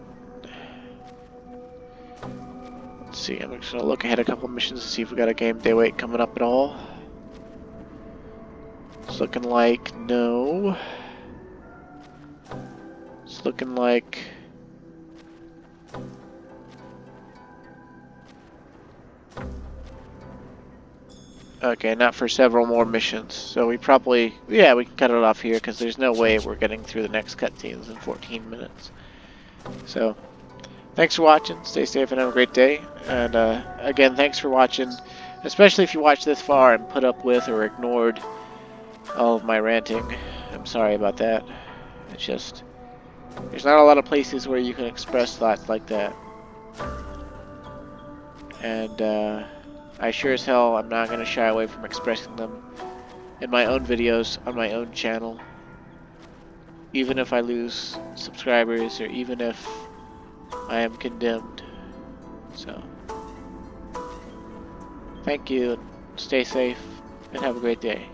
Let's see, I'm just gonna look ahead a couple missions to see if we got a game day wait coming up at all. It's looking like no. It's looking like okay, not for several more missions. So we probably, yeah, we can cut it off here because there's no way we're getting through the next cutscenes in 14 minutes. So, thanks for watching. Stay safe and have a great day. And again, thanks for watching, especially if you watched this far and put up with or ignored all of my ranting. I'm sorry about that. It's just, there's not a lot of places where you can express thoughts like that. And I sure as hell I'm not going to shy away from expressing them in my own videos on my own channel. Even if I lose subscribers or even if I am condemned. So, thank you, and stay safe, and have a great day.